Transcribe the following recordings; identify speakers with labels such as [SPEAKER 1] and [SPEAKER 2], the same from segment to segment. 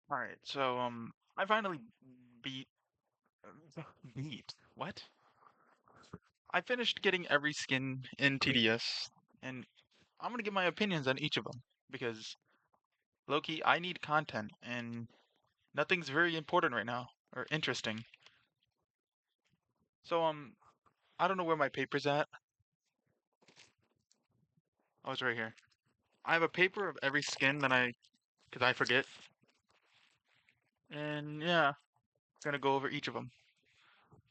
[SPEAKER 1] All right, so I finally beat beat what? I finished getting every skin in TDS, and I'm gonna give my opinions on each of them because Loki, I need content, and nothing's very important right now or interesting. So I don't know where my paper's at. Oh, it's right here. I have a paper of every skin cause I forget, and yeah, gonna go over each of them.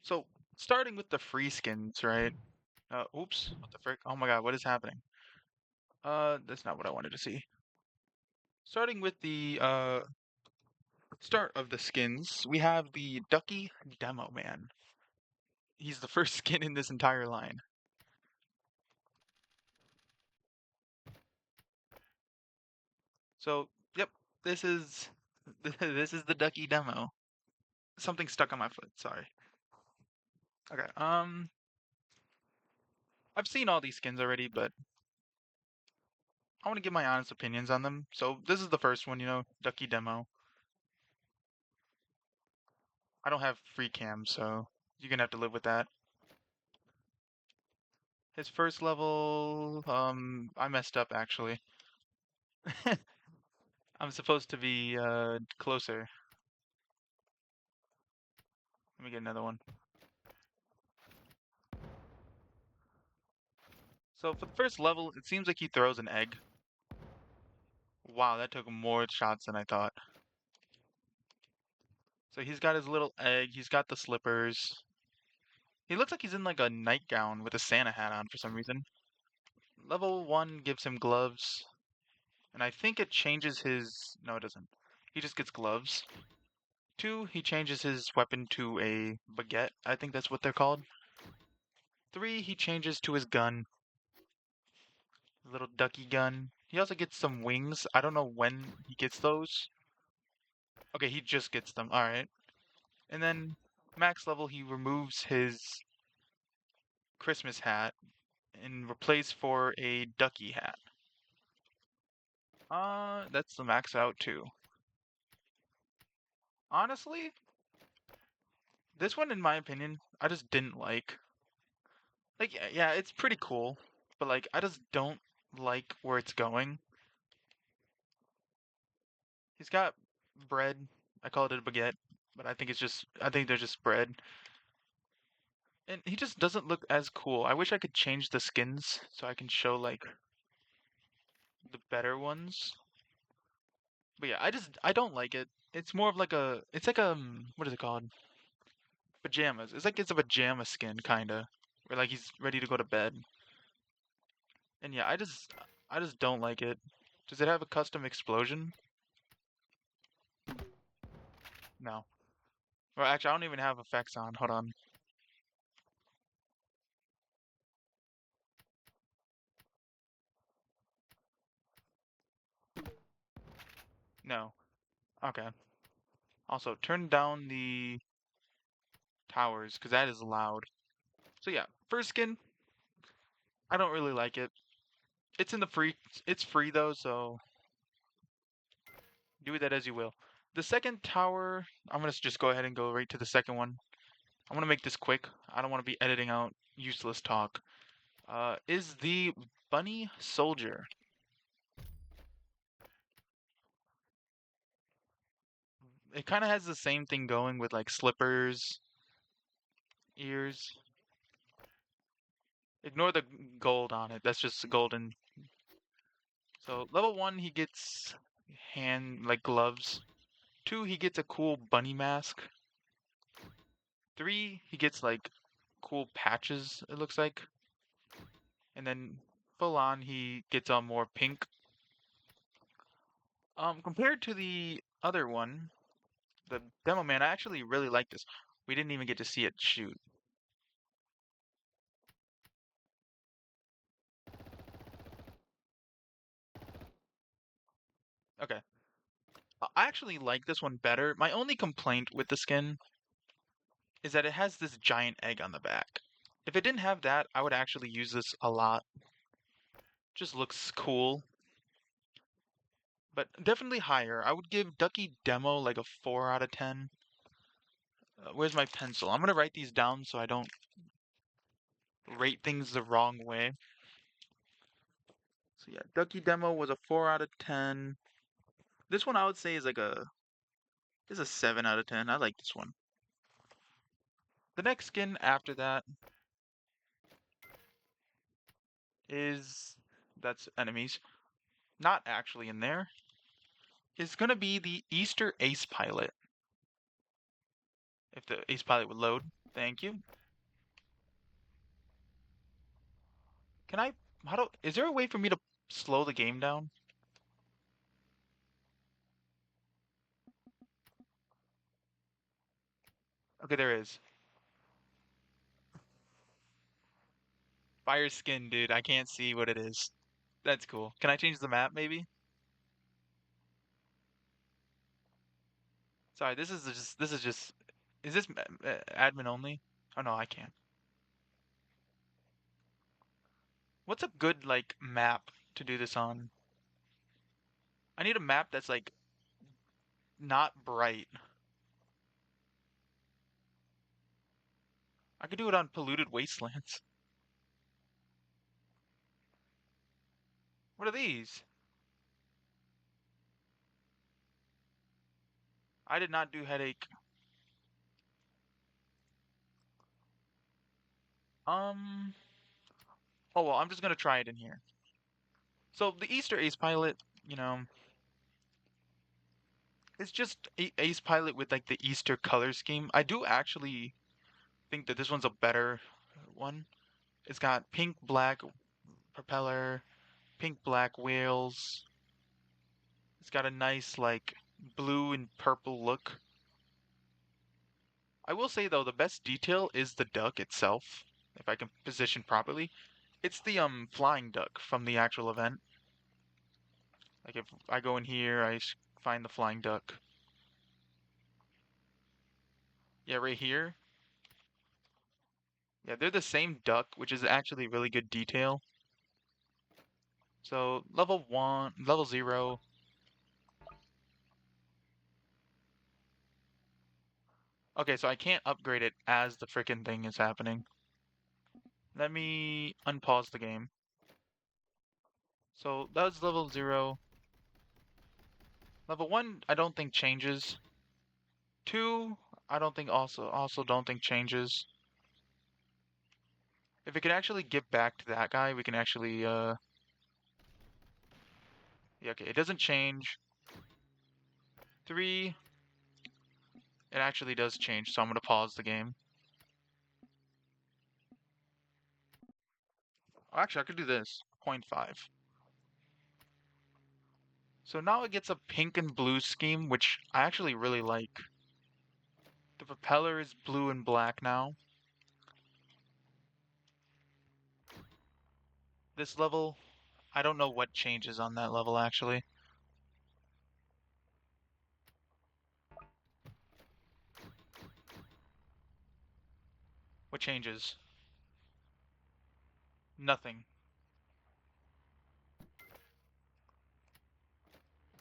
[SPEAKER 1] So starting with the free skins, right? Oops, what the frick? Oh my God, what is happening? That's not what I wanted to see. Starting with the start of the skins, we have the Ducky Demo Man. He's the first skin in this entire line. So, yep, this is this is the Ducky demo. Something stuck on my foot, sorry. Okay, I've seen all these skins already, but I want to give my honest opinions on them. So, this is the first one, Ducky demo. I don't have free cam, so you're gonna have to live with that. His first level, I messed up actually. I'm supposed to be closer. Let me get another one. So for the first level, it seems like he throws an egg. Wow, that took more shots than I thought. So he's got his little egg, he's got the slippers. He looks like he's in like a nightgown with a Santa hat on for some reason. Level 1 gives him gloves, and I think it changes his... No, it doesn't. He just gets gloves. 2, he changes his weapon to a baguette. I think that's what they're called. 3, he changes to his gun. Little ducky gun. He also gets some wings. I don't know when he gets those. Okay, he just gets them. Alright. And then max level, he removes his Christmas hat and replace for a ducky hat. That's the max out too. Honestly, this one, in my opinion, I just didn't like. Like, yeah, it's pretty cool, but like, I just don't like where it's going. He's got bread. I called it a baguette, but I think they're just bread. And he just doesn't look as cool. I wish I could change the skins so I can show like the better ones. But yeah, I don't like it. It's more of like it's like what is it called? Pajamas. It's a pajama skin kinda, where like he's ready to go to bed. And yeah, I just don't like it. Does it have a custom explosion? No. Well, actually, I don't even have effects on. Hold on. No. Okay. Also, turn down the towers because that is loud. So yeah, first skin, I don't really like it. It's in the free. It's free though, so do with that as you will. The second tower, I'm gonna just go ahead and go right to the second one. I'm gonna make this quick. I don't want to be editing out useless talk. Is the bunny soldier. It kind of has the same thing going with like slippers, ears. Ignore the gold on it. That's just golden. So level 1, he gets hand like gloves. 2, he gets a cool bunny mask. 3, he gets like cool patches, it looks like. And then full on, he gets on more pink. Compared to the other one, the demo man, I actually really like this. We didn't even get to see it shoot. Okay. I actually like this one better. My only complaint with the skin is that it has this giant egg on the back. If it didn't have that, I would actually use this a lot. Just looks cool. but definitely higher. I would give Ducky Demo like a 4 out of 10. Where's my pencil? I'm gonna write these down so I don't rate things the wrong way. So yeah, Ducky Demo was a 4 out of 10. This one I would say is a 7 out of 10. I like this one. The next skin after that is that's enemies. Not actually in there. Is gonna be the Easter Ace Pilot. If the Ace Pilot would load. Thank you. Can I is there a way for me to slow the game down? Okay, there is. Fire skin, dude. I can't see what it is. That's cool. Can I change the map maybe? Sorry, this is just is this admin only? Oh no, I can't. What's a good like map to do this on? I need a map that's like not bright. I could do it on polluted wastelands. What are these? I did not do headache. Um. Oh well, I'm just gonna try it in here. So the Easter Ace Pilot, you know, it's just Ace Pilot with like the Easter color scheme. I do actually think that this one's a better one. It's got pink, black propeller, pink, black wheels. It's got a nice like blue and purple look. I will say though, the best detail is the duck itself, if I can position properly. It's the flying duck from the actual event. Like if I go in here, find the flying duck. Yeah, right here. Yeah, they're the same duck, which is actually really good detail. So level 1, level 0. Okay, so I can't upgrade it as the frickin' thing is happening. Let me unpause the game. So that was level 0. Level 1, I don't think changes. 2, I don't think also don't think changes. If it can actually get back to that guy, we can actually yeah, okay, it doesn't change. 3, it actually does change, so I'm gonna pause the game. Oh, actually, I could do this. 0.5. So now it gets a pink and blue scheme, which I actually really like. The propeller is blue and black now. This level, I don't know what changes on that level actually. What changes? Nothing.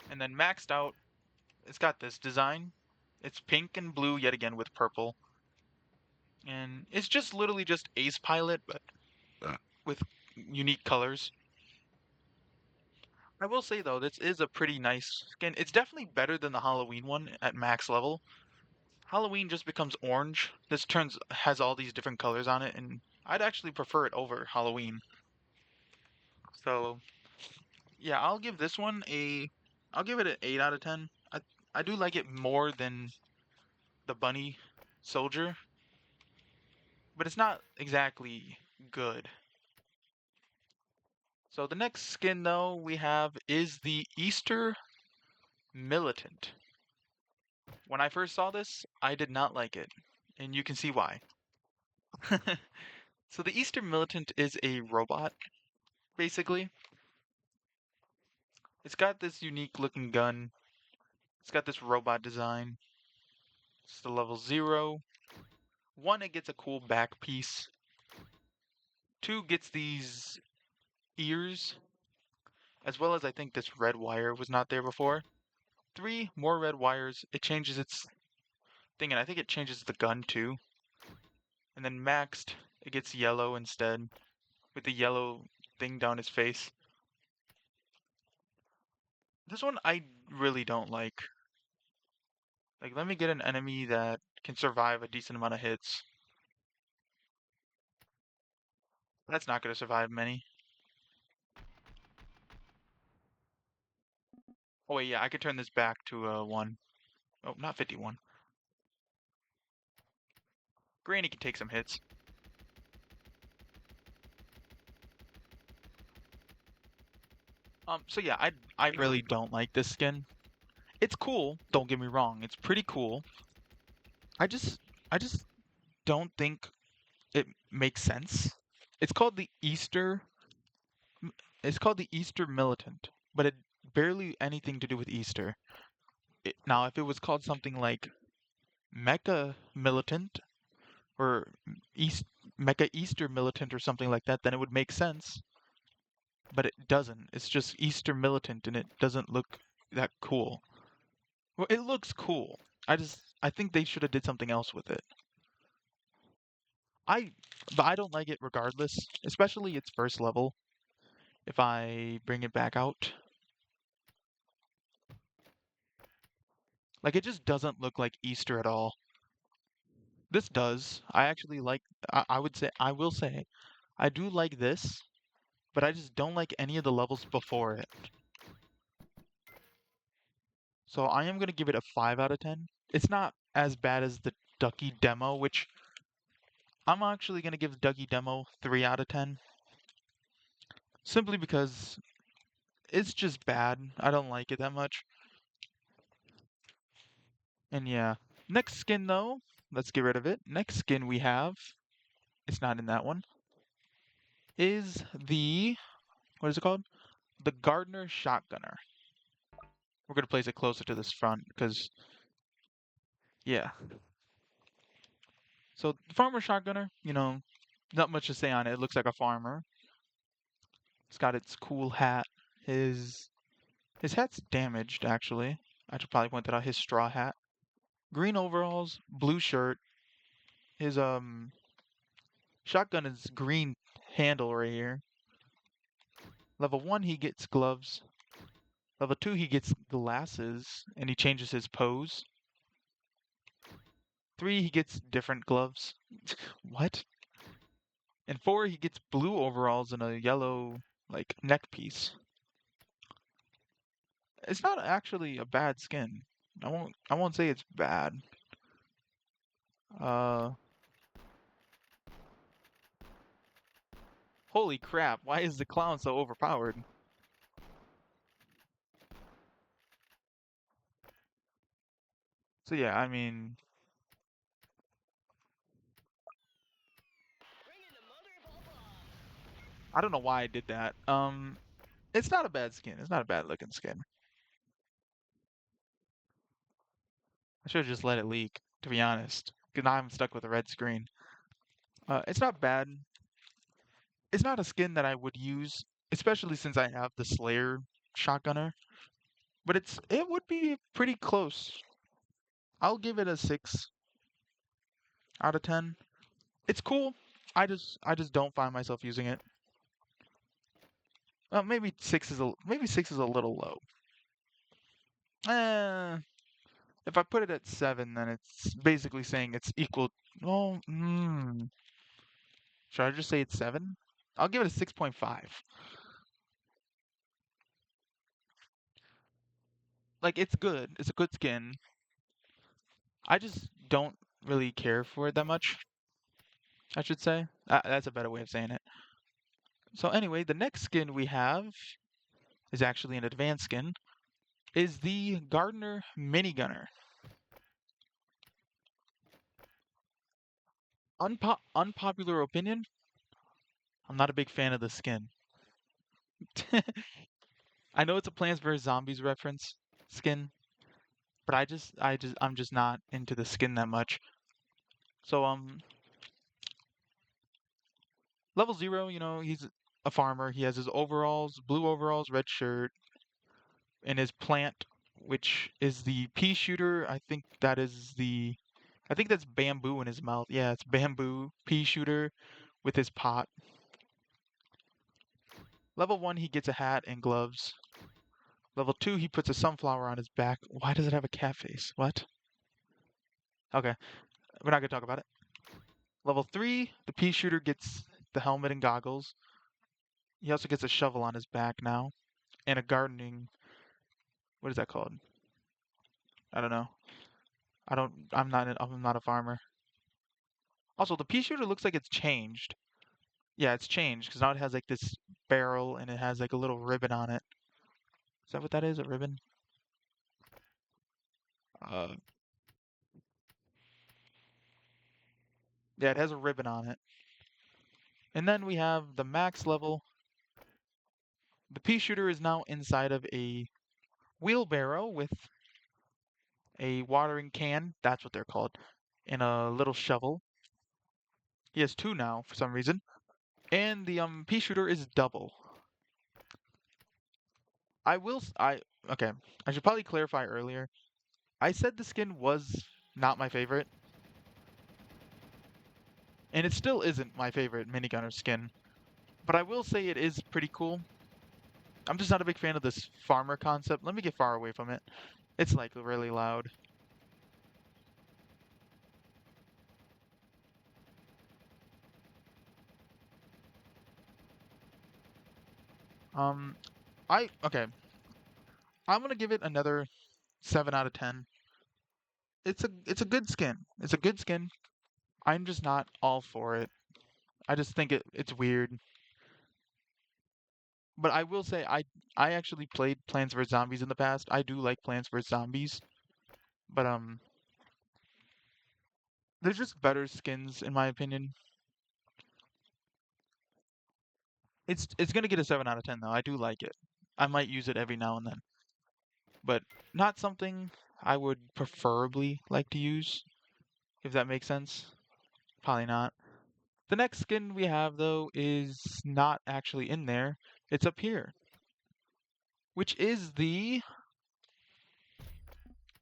[SPEAKER 1] And then maxed out, it's got this design. It's pink and blue yet again with purple. And it's just literally just Ace Pilot, but with unique colors. I will say though, this is a pretty nice skin. It's definitely better than the Halloween one at max level. Halloween just becomes orange. This turns has all these different colors on it, and I'd actually prefer it over Halloween. So yeah, I'll give it an 8 out of 10. I do like it more than the bunny soldier, but it's not exactly good. So the next skin though we have is the Easter Militant. When I first saw this, I did not like it, and you can see why. So the Easter Militant is a robot, basically. It's got this unique looking gun. It's got this robot design. It's the level 0. 1, it gets a cool back piece. 2 gets these ears. as well as I think this red wire was not there before. 3 more red wires. It changes its thing, and I think it changes the gun too. And then maxed, it gets yellow instead, with the yellow thing down his face. This one I really don't like. Like, let me get an enemy that can survive a decent amount of hits. That's not going to survive many. Oh wait, yeah, I could turn this back to a 1. Oh, not 51. Granny can take some hits. So yeah, I really don't like this skin. It's cool, don't get me wrong. It's pretty cool. I just I just don't think it makes sense. It's called the Easter it's called the Easter Militant, but it barely anything to do with Easter. Now, if it was called something like Mecha Militant or East Mecha Easter Militant or something like that, then it would make sense. But it doesn't. It's just Easter Militant, and it doesn't look that cool. Well, it looks cool. I think they should have did something else with it. I but I don't like it regardless, especially its first level. If I bring it back out, like it just doesn't look like Easter at all. This does. I actually like. I would say I will say I do like this, but I just don't like any of the levels before it. So I am gonna give it a 5 out of 10. It's not as bad as the Ducky demo, which I'm actually gonna give the Ducky demo 3 out of 10. Simply because it's just bad. I don't like it that much. And yeah. Next skin though, let's get rid of it. Next skin we have, it's not in that one, is the, what is it called? The Gardener Shotgunner. We're gonna place it closer to this front because, yeah. So Farmer Shotgunner, not much to say on it. It looks like a farmer. It's got its cool hat. His hat's damaged actually. I should probably point that out. His straw hat. Green overalls, blue shirt. His shotgun is green handle right here. Level 1 he gets gloves. Level 2 he gets glasses and he changes his pose. 3 he gets different gloves. What? And 4 he gets blue overalls and a yellow like neck piece. It's not actually a bad skin. I won't say it's bad. Uh Holy crap, why is the clown so overpowered? So yeah, I mean, I don't know why I did that. It's not a bad skin. It's not a bad looking skin. I should have just let it leak, to be honest. 'Cause now I'm stuck with a red screen. It's not bad. It's not a skin that I would use, especially since I have the Slayer shotgunner. But it would be pretty close. I'll give it a 6 out of 10. It's cool. I just don't find myself using it. Maybe 6 is a little low. Eh, if I put it at 7, then it's basically saying it's equal. Well, should I just say it's 7? I'll give it a 6.5. Like it's good. It's a good skin. I just don't really care for it that much. I should say. That's a better way of saying it. So anyway, the next skin we have is actually an advanced skin. Is the Gardener Minigunner. Unpopular opinion. I'm not a big fan of the skin. I know it's a Plants vs Zombies reference skin, but I'm just not into the skin that much. So level 0, a farmer. He has his overalls, blue overalls, red shirt, and his plant, which is the pea shooter. I think that's bamboo in his mouth. Yeah, it's bamboo pea shooter with his pot. Level 1, he gets a hat and gloves. Level 2, he puts a sunflower on his back. Why does it have a cat face? What? Okay, we're not gonna talk about it. Level 3, the pea shooter gets the helmet and goggles. He also gets a shovel on his back now, and a gardening. What is that called? I don't know. I don't. I'm not a farmer. Also, the pea shooter looks like it's changed. Yeah, it's changed because now it has like this barrel and it has like a little ribbon on it. Is that what that is? A ribbon? Uh, yeah, it has a ribbon on it. And then we have the max level. The pea shooter is now inside of a wheelbarrow with a watering can. That's what they're called. And a little shovel. He has two now for some reason. And the pea shooter is double. I will. Okay. I should probably clarify earlier. I said the skin was not my favorite, and it still isn't my favorite minigunner skin. But I will say it is pretty cool. I'm just not a big fan of this farmer concept. Let me get far away from it. It's like really loud. Um, okay. I'm gonna give it another 7 out of 10. It's a good skin. It's a good skin. I'm just not all for it. I just think it's weird. But I will say I actually played Plants vs Zombies in the past. I do like Plants vs Zombies, but there's just better skins in my opinion. It's gonna get a 7 out of 10 though. I do like it. I might use it every now and then, but not something I would preferably like to use, if that makes sense. Probably not. The next skin we have though is not actually in there. It's up here, which is the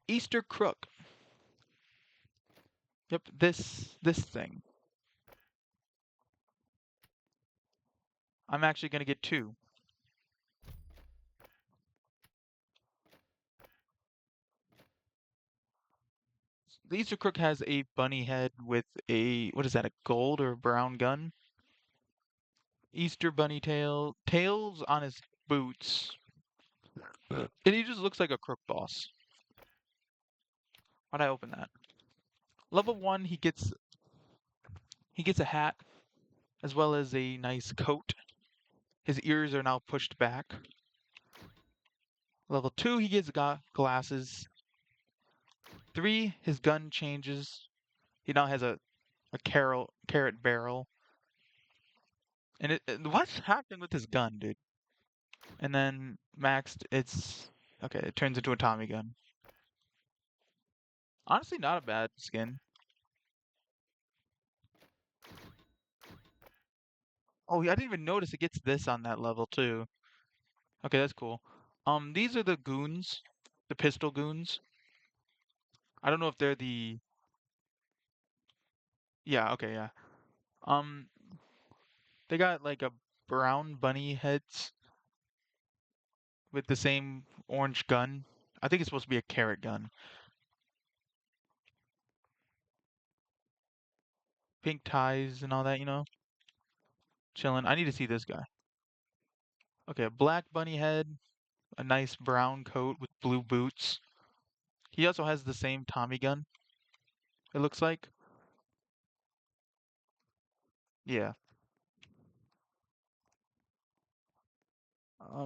[SPEAKER 1] Easter Crook. Yep, this thing. I'm actually gonna get two. The Easter Crook has a bunny head with a what is that, a gold or a brown gun? Easter bunny tail, tails on his boots, and he just looks like a crook boss. Why'd I open that? Level 1, he gets a hat as well as a nice coat. His ears are now pushed back. Level 2, he gets glasses. 3, his gun changes. He now has a carrot barrel. And what's happening with his gun, dude? And then maxed, okay, it turns into a Tommy gun. Honestly, not a bad skin. Oh, I didn't even notice it gets this on that level too. Okay, that's cool. These are the goons, the pistol goons. I don't know if they're the. Yeah, okay, yeah. Um, they got like a brown bunny heads with the same orange gun. I think it's supposed to be a carrot gun. Pink ties and all that, chilling. I need to see this guy. Okay, a black bunny head, a nice brown coat with blue boots. He also has the same Tommy gun, it looks like. Yeah.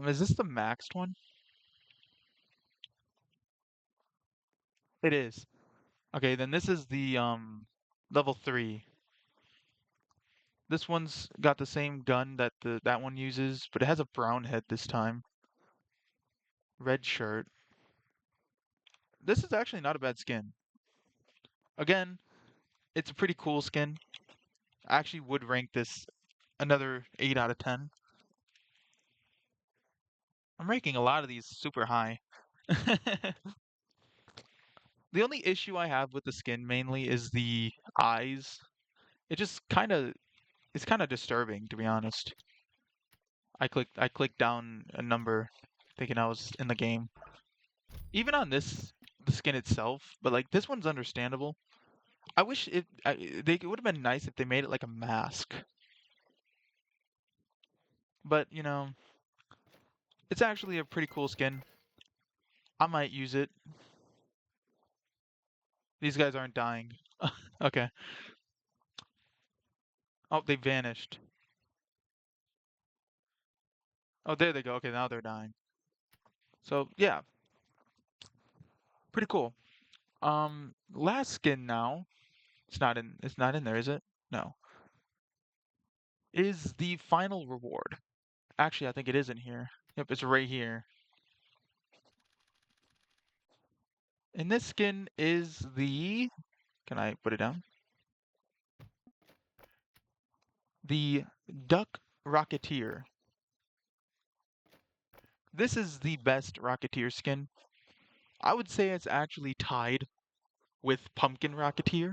[SPEAKER 1] Is this the maxed one? It is. Okay, then this is the level 3. This one's got the same gun that that one uses, but it has a brown head this time. Red shirt. This is actually not a bad skin. Again, it's a pretty cool skin. I actually would rank this another 8 out of 10. I'm ranking a lot of these super high. The only issue I have with the skin mainly is the eyes. It just kind of it's kind of disturbing, to be honest. I clicked down a number thinking I was in the game. Even on the skin itself, but like this one's understandable. I wish it would have been nice if they made it like a mask. But, it's actually a pretty cool skin. I might use it. These guys aren't dying. Okay. Oh, they vanished. Oh, there they go. Okay, now they're dying. So, yeah, pretty cool. Last skin now. It's not in there, is it? No. Is the final reward. Actually, I think it is in here. Yep, it's right here. And this skin is the can I put it down? The Duck Rocketeer. This is the best Rocketeer skin. I would say it's actually tied with Pumpkin Rocketeer,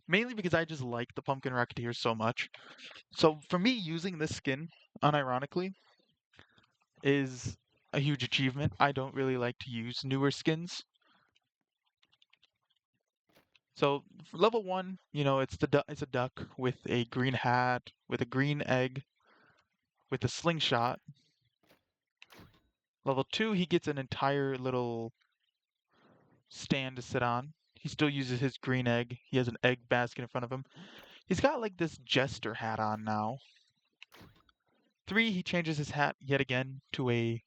[SPEAKER 1] mainly because I just like the Pumpkin Rocketeer so much. So for me, using this skin, unironically, is a huge achievement. I don't really like to use newer skins. So for level one, it's a duck with a green hat, with a green egg, with a slingshot. Level two, he gets an entire little stand to sit on. He still uses his green egg. He has an egg basket in front of him. He's got like this jester hat on now. Three, he changes his hat yet again to a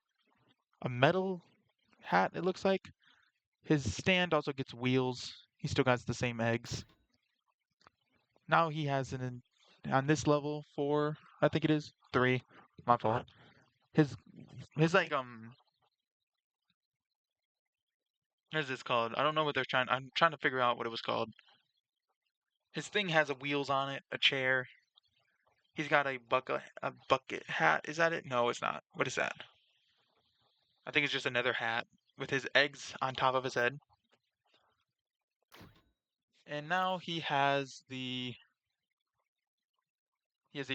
[SPEAKER 1] metal hat, it looks like. His stand also gets wheels. He still got the same eggs. Now he has on this level four, I think it is three. My fault. His his like what is this called? I don't know what they're trying. I'm trying to figure out what it was called. His thing has a wheels on it, a chair. He's got a bucket hat. Is that it? No, it's not. What is that? I think it's just another hat with his eggs on top of his head. And now he has a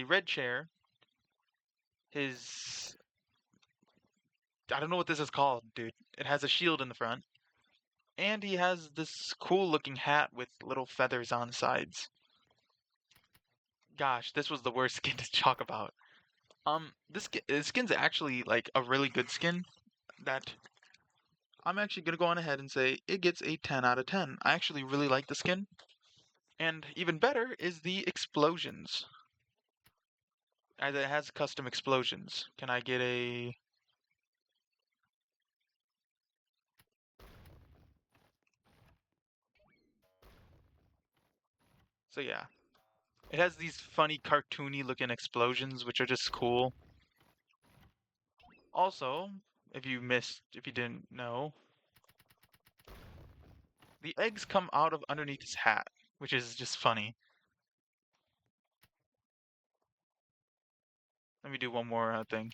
[SPEAKER 1] red chair. His I don't know what this is called, dude. It has a shield in the front. And he has this cool looking hat with little feathers on the sides. Gosh, this was the worst skin to talk about. This skin's actually like a really good skin that I'm actually gonna go on ahead and say it gets a 10 out of 10. I actually really like the skin. And even better is the explosions, as it has custom explosions. Can I get a... So yeah, it has these funny cartoony looking explosions, which are just cool. Also, if you didn't know, the eggs come out of underneath his hat, which is just funny. Let me do one more thing.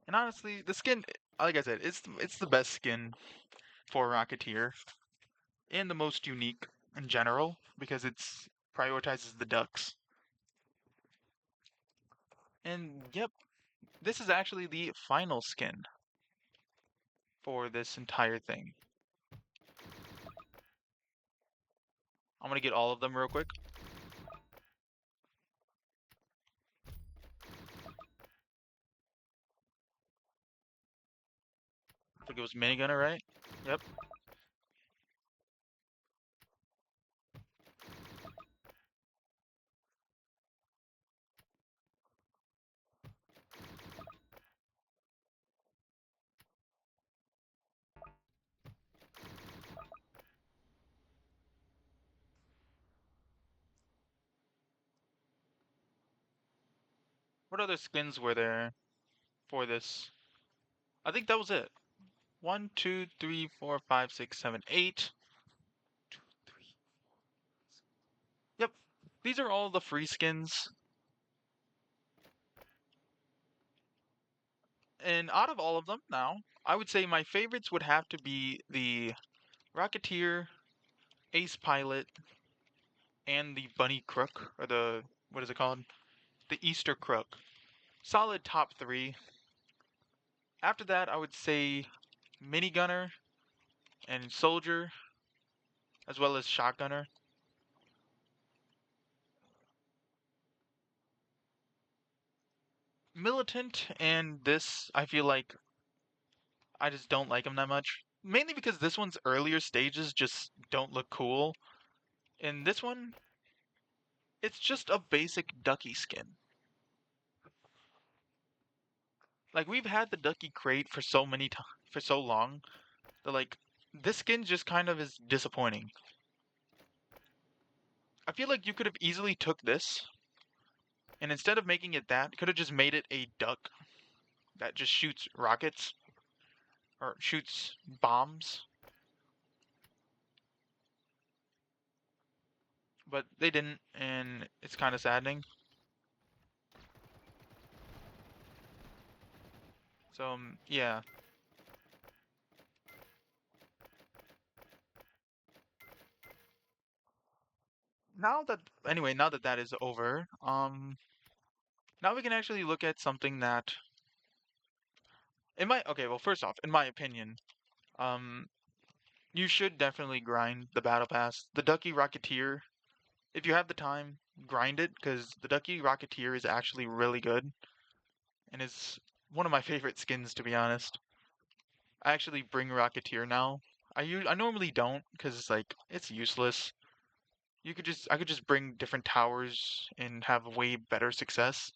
[SPEAKER 1] And honestly, the skin, like I said, it's the best skin for Rocketeer and the most unique in general because it's prioritizes the ducks. And yep, this is actually the final skin for this entire thing. I'm gonna get all of them real quick. I think it was Minigunner, right? Yep. What other skins were there for this? I think that was it. One, two, three, four, five, six, seven, eight. Two, three. these are all the free skins. And out of all of them now, I would say my favorites would have to be the Rocketeer, Ace Pilot, and the Bunny Crook, or the, what is it called? The Easter Crook. Solid top three. After that, I would say Minigunner and Soldier, as well as Shotgunner. Militant and this, I feel like I just don't like them that much. Mainly because this one's earlier stages just don't look cool. In this one, it's just a basic Ducky skin. Like we've had the Ducky crate for so many times, for so long, that like this skin just kind of is disappointing. I feel like you could have easily took this, and instead of making it that, could have just made it a duck that just shoots rockets or shoots bombs. But they didn't, and it's kind of saddening. So yeah. Now that anyway, now that that is over, now we can actually look at something that in my okay, well first off, in my opinion, um you should definitely grind the battle pass. The Ducky Rocketeer, if you have the time, grind it because the Ducky Rocketeer is actually really good and is one of my favorite skins to be honest. I actually bring Rocketeer now. I normally don't because it's like it's useless. I could just bring different towers and have way better success.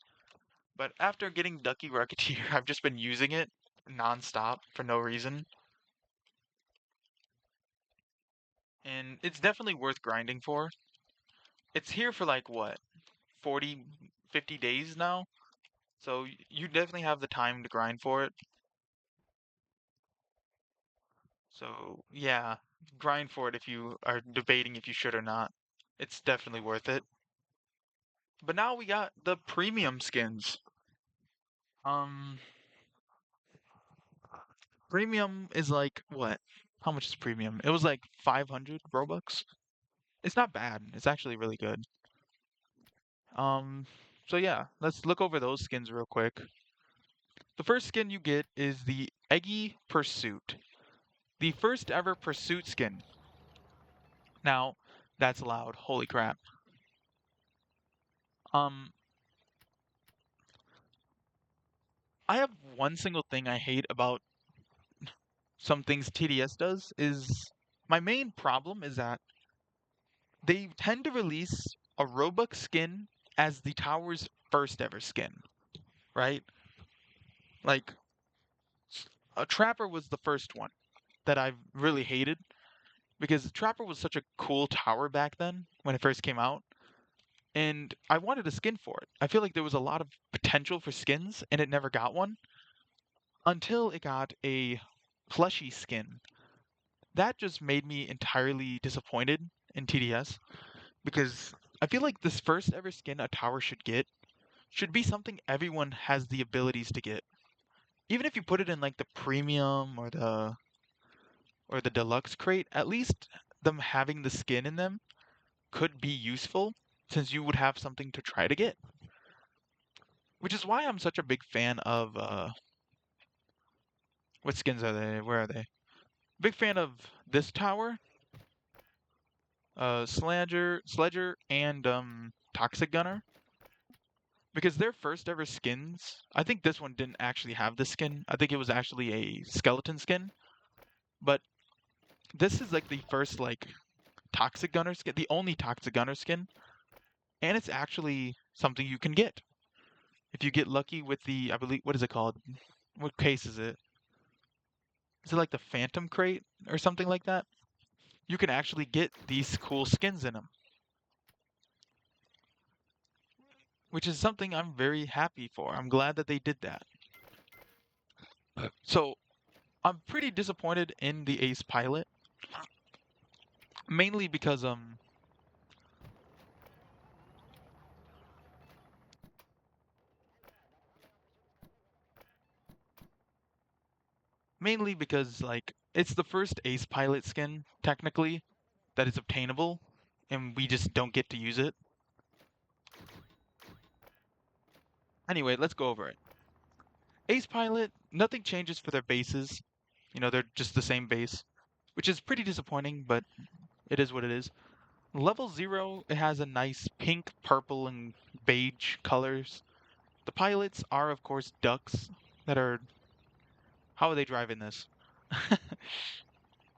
[SPEAKER 1] But after getting Ducky Rocketeer, I've just been using it nonstop for no reason. And it's definitely worth grinding for. It's here for like what, 40, 50 days now? So you definitely have the time to grind for it. So yeah, grind for it if you are debating if you should or not. It's definitely worth it. But now we got the premium skins. Um, Premium is like what? How much is premium? It was like 500 Robux. It's not bad. It's actually really good. Um, so yeah, let's look over those skins real quick. The first skin you get is the Eggy Pursuit, the first ever Pursuit skin. Now, that's loud. Holy crap. Um, I have one single thing I hate about some things TDS does is my main problem is that they tend to release a Robux skin as the tower's first ever skin, right? Like a Trapper was the first one that I really hated because Trapper was such a cool tower back then when it first came out, and I wanted a skin for it. I feel like there was a lot of potential for skins, and it never got one until it got a plushie skin. That just made me entirely disappointed in TDS because I feel like this first ever skin a tower should get should be something everyone has the abilities to get. Even if you put it in like the premium or the deluxe crate, at least them having the skin in them could be useful since you would have something to try to get. Which is why I'm such a big fan of what skins are they? Where are they? Big fan of this tower, Sledger, and Toxic Gunner. Because their first ever skins, I think this one didn't actually have this skin. I think it was actually a skeleton skin. But this is like the first like Toxic Gunner skin, the only Toxic Gunner skin, and it's actually something you can get if you get lucky with the, I believe, what is it called? What case is it? Is it like the Phantom crate or something like that? You can actually get these cool skins in them, which is something I'm very happy for. I'm glad that they did that. So I'm pretty disappointed in the Ace Pilot, mainly because Mainly because, like, it's the first Ace Pilot skin, technically, that is obtainable, and we just don't get to use it. Anyway, let's go over it. Ace Pilot, nothing changes for their bases. You know, they're just the same base, which is pretty disappointing, but it is what it is. Level 0, it has a nice pink, purple, and beige colors. The pilots are, of course, ducks that are... How are they driving this?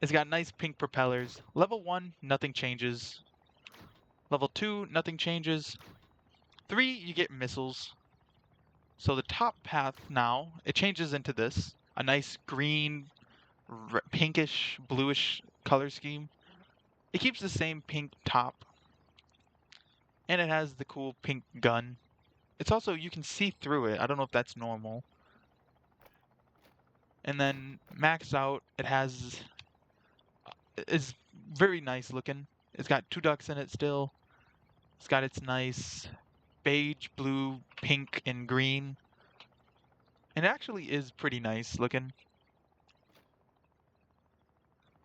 [SPEAKER 1] It's got nice pink propellers. Level 1, nothing changes. Level 2, nothing changes. 3, you get missiles. So the top path now, it changes into this. A nice green, pinkish, bluish color scheme. It keeps the same pink top. And it has the cool pink gun. It's also, you can see through it. I don't know if that's normal. And then maxed out, it has... is very nice looking. It's got 2 ducks in it still. It's got its nice beige, blue, pink, and green. And it actually is pretty nice looking.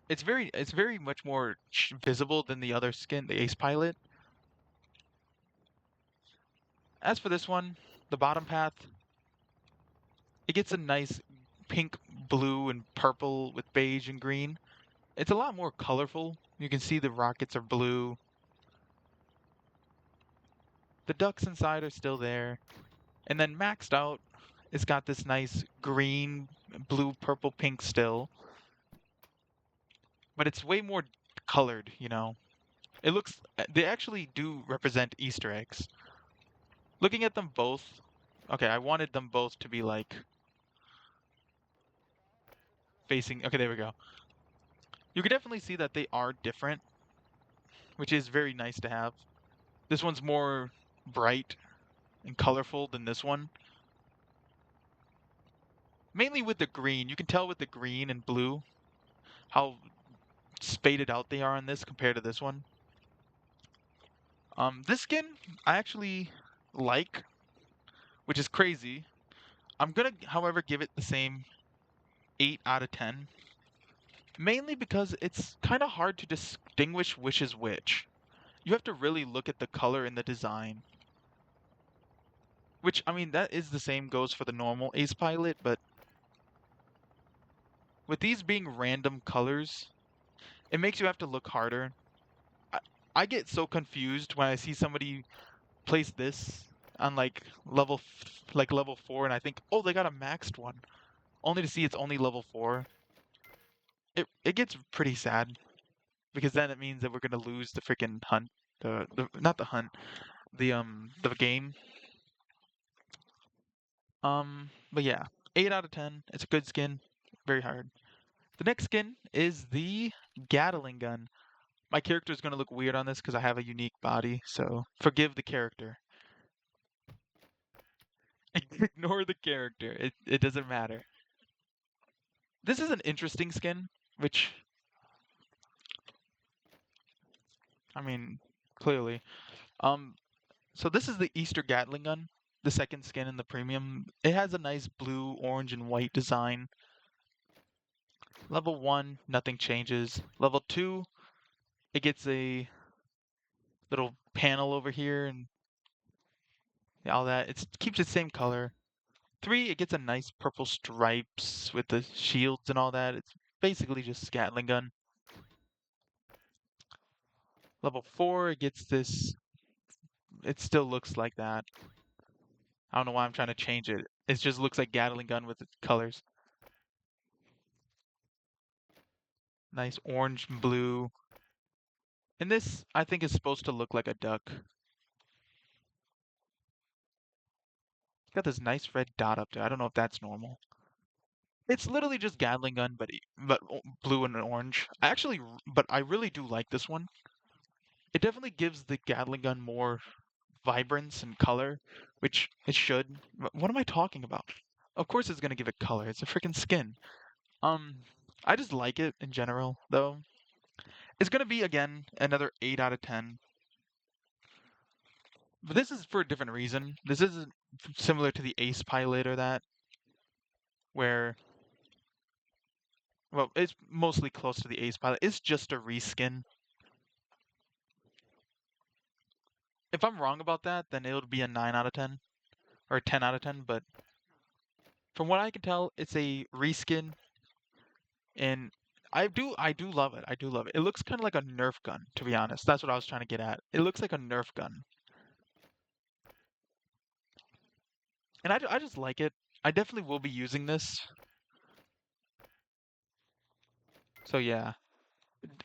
[SPEAKER 1] It's very much more visible than the other skin, the Ace Pilot. As for this one, the bottom path, it gets a nice pink, blue, and purple with beige and green. It's a lot more colorful. You can see the rockets are blue. The ducks inside are still there. And then maxed out, it's got this nice green, blue, purple, pink still. But it's way more colored, you know. It looks, they actually do represent Easter eggs. Looking at them both, okay, I wanted them both to be like facing, okay, there we go. You can definitely see that they are different, which is very nice to have. This one's more bright and colorful than this one. Mainly with the green. You can tell with the green and blue how spaded out they are on this compared to this one. This skin I actually like, which is crazy. I'm gonna, however, give it the same 8 out of 10. Mainly because it's kind of hard to distinguish which is which. You have to really look at the color and the design. Which, I mean, that is the same goes for the normal Ace Pilot, but with these being random colors, it makes you have to look harder. I, I get so confused when I see somebody place this on like level 4 and I think, "Oh, they got a maxed one." Only to see it's only level 4. It gets pretty sad because then it means that we're going to lose the freaking hunt, the not the hunt, the game. But yeah, 8 out of 10. It's a good skin. Very hard. The next skin is the Gatling gun. My character is going to look weird on this because I have a unique body, so forgive the character. Ignore the character. It doesn't matter. This is an interesting skin, which, I mean, clearly. Um, so this is the Easter Gatling gun, the second skin in the premium. It has a nice blue, orange, and white design. Level 1, nothing changes. Level 2, it gets a little panel over here and all that. It keeps its same color. 3, it gets a nice purple stripes with the shields and all that. It's basically just Gatling gun. Level 4, it gets this. It still looks like that. I don't know why I'm trying to change it. It just looks like Gatling gun with its colors. Nice orange and blue. And this, I think, is supposed to look like a duck. It's got this nice red dot up there. I don't know if that's normal. It's literally just Gatling gun, but blue and orange. But I really do like this one. It definitely gives the Gatling gun more vibrance and color, which it should. What am I talking about? Of course it's gonna give it color. It's a freaking skin. Um, I just like it in general, though. It's gonna be again another 8 out of 10. But this is for a different reason. This isn't similar to the Ace Pilot or that, where Well, it's mostly close to the Ace Pilot. It's just a reskin. If I'm wrong about that, then it'll be a 9 out of 10 or a 10 out of 10. But from what I can tell, it's a reskin, and I do love it. I do love it. It looks kind of like a Nerf gun, to be honest. That's what I was trying to get at. It looks like a Nerf gun, and I just like it. I definitely will be using this. So yeah,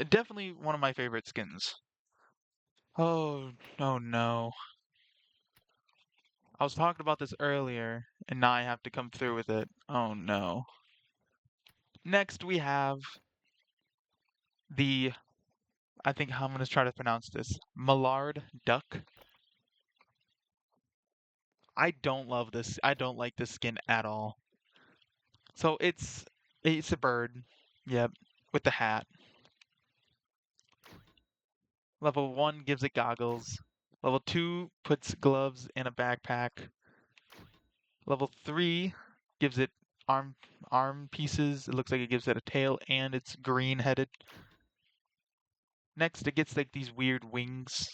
[SPEAKER 1] definitely one of my favorite skins. Oh no. I was talking about this earlier, and now I have to come through with it. Oh no. Next we have the, I think how I'm gonna try to pronounce this, Mallard Duck. I don't love this. I don't like this skin at all. So it's a bird. Yep, with the hat. Level 1 gives it goggles. Level 2 puts gloves and a backpack. Level 3 gives it arm arm pieces. It looks like it gives it a tail and it's green headed. Next it gets like these weird wings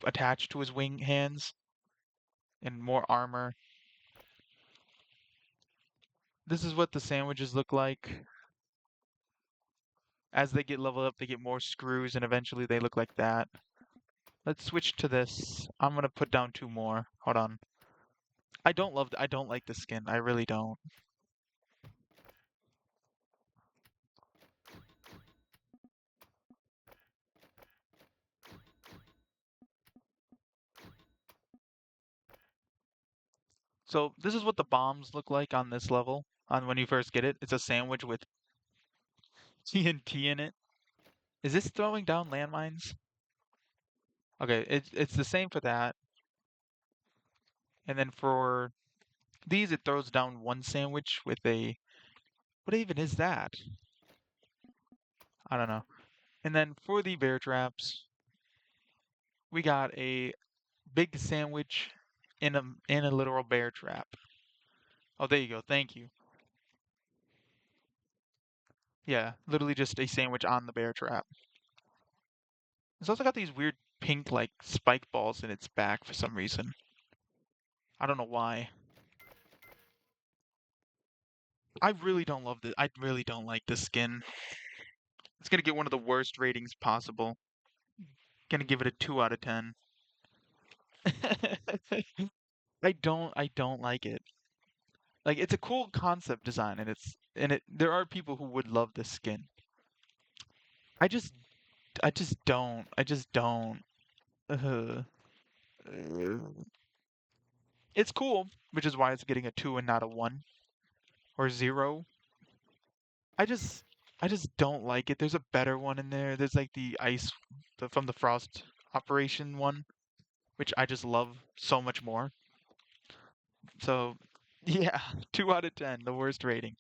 [SPEAKER 1] attached to his wing hands and more armor. This is what the sandwiches look like. As they get leveled up, they get more screws and eventually they look like that. Let's switch to this. I'm gonna put down 2 more. Hold on. I don't like the skin. I really don't. So this is what the bombs look like on this level. On when you first get it, it's a sandwich with TNT in it. Is this throwing down landmines? Okay, it's the same for that. And then for these, it throws down one sandwich with a, what even is that? I don't know. And then for the bear traps, we got a big sandwich in a literal bear trap. Oh, there you go. Thank you. Yeah, literally just a sandwich on the bear trap. It's also got these weird pink like spike balls in its back for some reason. I don't know why. I really don't love this. I really don't like this skin. It's gonna get one of the worst ratings possible. Gonna give it a 2 out of 10. I don't like it. Like it's a cool concept design and it there are people who would love this skin. I just I just don't. I just don't. Uh, it's cool, which is why it's getting a 2 and not a 1 or 0. I just I just don't like it. There's a better one in there. There's like from the Frost Operation one, which I just love so much more. So, yeah, 2 out of 10, the worst rating.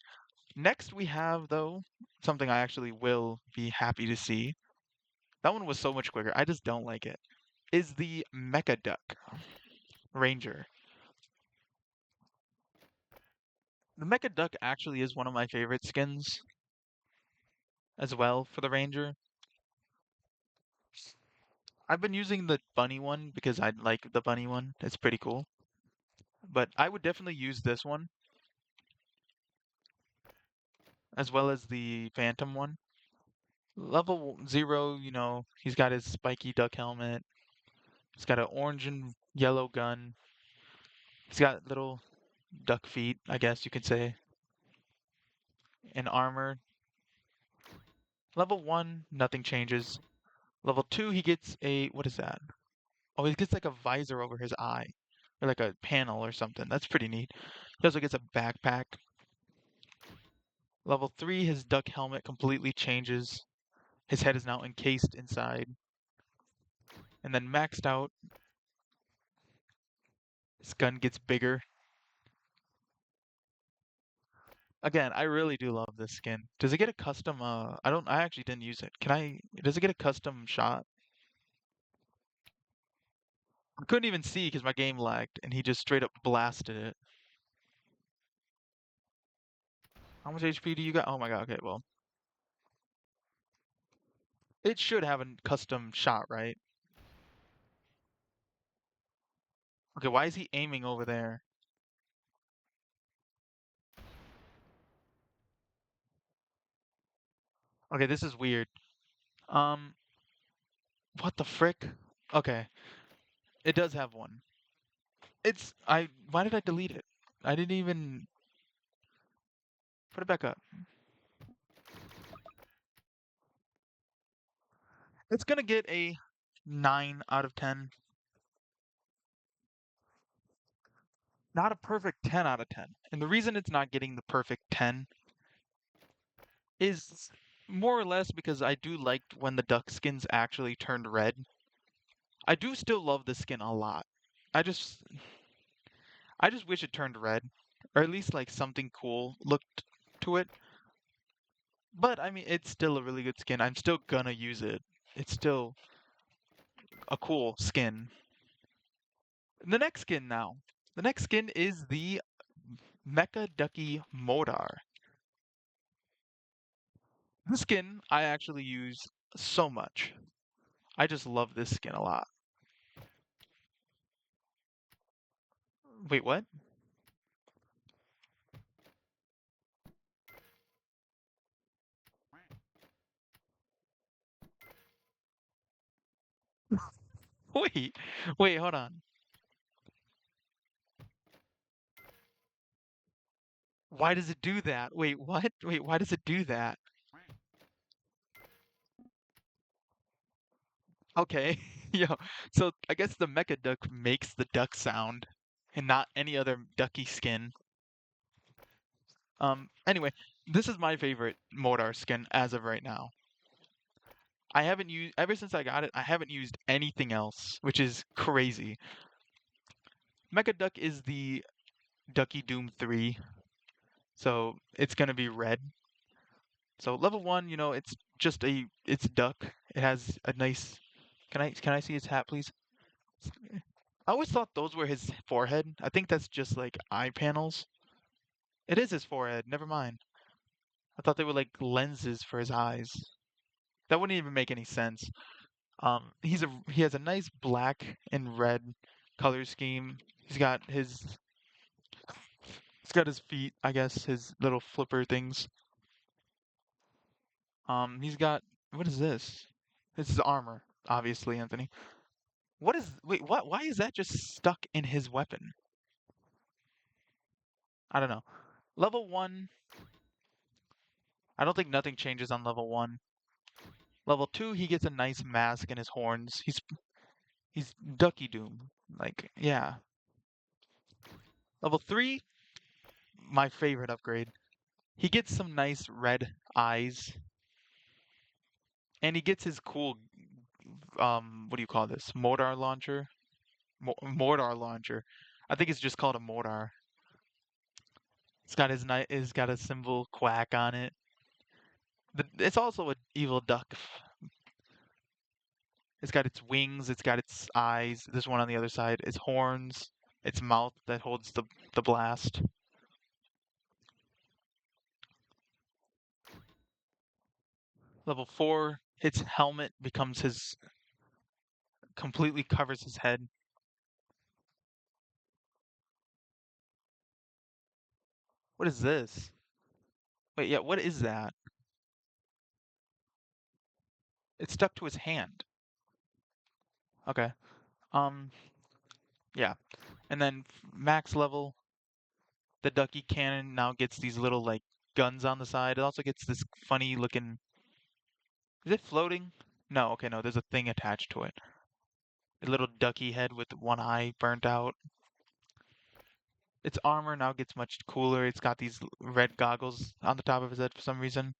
[SPEAKER 1] Next we have though something I actually will be happy to see. That one was so much quicker. I just don't like it. Is the Mecha Duck Ranger. The Mecha Duck actually is one of my favorite skins as well for the Ranger. I've been using the bunny one because I like the bunny one. It's pretty cool. But I would definitely use this one as well as the Phantom one. Level 0, he's got his spiky duck helmet. He's got an orange and yellow gun. He's got little duck feet, I guess you could say, and armor. Level 1, nothing changes. Level 2, he gets what is that? Oh, he gets like a visor over his eye, or like a panel or something. That's pretty neat. He also gets a backpack. Level 3, his duck helmet completely changes. His head is now encased inside. And then maxed out, his gun gets bigger. Again, I really do love this skin. Does it get a custom, I actually didn't use it. Does it get a custom shot? I couldn't even see because my game lagged and he just straight up blasted it. How much HP do you got? Oh my god, okay, well. It should have a custom shot, right? Okay, why is he aiming over there? Okay, this is weird. Um, what the frick? Okay, it does have one. Why did I delete it? I didn't even put it back up. It's gonna get a 9 out of 10. Not a perfect 10 out of 10. And the reason it's not getting the perfect 10 is more or less because I do like when the duck skins actually turned red. I do still love the skin a lot. I just I just wish it turned red, or at least like something cool looked to it. But I mean, it's still a really good skin. I'm still gonna use it. It's still a cool skin. The next skin now. The next skin is the Mecha Ducky Modar. This skin I actually use so much. I just love this skin a lot. Wait, what? Wait, wait, hold on. Why does it do that? Wait, what? Wait, why does it do that? Okay, yo, so I guess the Mecha Duck makes the duck sound and not any other ducky skin. Anyway, this is my favorite Modar skin as of right now. I haven't used, ever since I got it, I haven't used anything else, which is crazy. Mecha Duck is the Ducky Doom 3, so it's gonna be red. So level 1, it's duck. It has a nice, can I see his hat, please? I always thought those were his forehead. I think that's just like eye panels. It is his forehead. Never mind. I thought they were like lenses for his eyes. That wouldn't even make any sense. He has a nice black and red color scheme. He's got his feet, I guess, his little flipper things. He's got what is this? This is armor, obviously, Anthony. Wait, what? Why is that just stuck in his weapon? I don't know. Level 1, I don't think nothing changes on level 1. Level 2, he gets a nice mask and his horns. He's Ducky Doom. Like, yeah. Level 3, my favorite upgrade. He gets some nice red eyes, and he gets his cool what do you call this? Mortar launcher? Mortar launcher. I think it's just called a mortar. It's got a symbol quack on it. It's also an evil duck. It's got its wings, it's got its eyes. There's one on the other side. Its horns, its mouth that holds the blast. Level 4, its helmet becomes his completely covers his head. What is this? Wait, yeah, what is that? It's stuck to his hand. Okay. Um, yeah. And then max level, the Ducky cannon now gets these little like guns on the side. It also gets this funny looking. Is it floating? No, okay, no, there's a thing attached to it. A little ducky head with one eye burnt out. Its armor now gets much cooler. It's got these red goggles on the top of his head for some reason.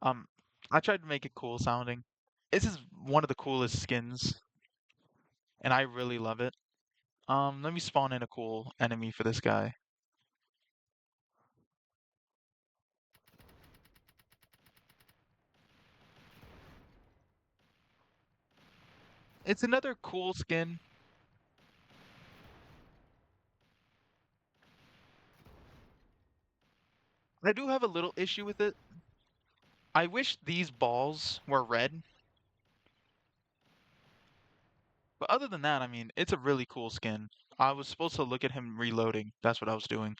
[SPEAKER 1] Um, I tried to make it cool sounding. This is one of the coolest skins, and I really love it. Let me spawn in a cool enemy for this guy. It's another cool skin. I do have a little issue with it. I wish these balls were red, but other than that, I mean, it's a really cool skin. I was supposed to look at him reloading. That's what I was doing.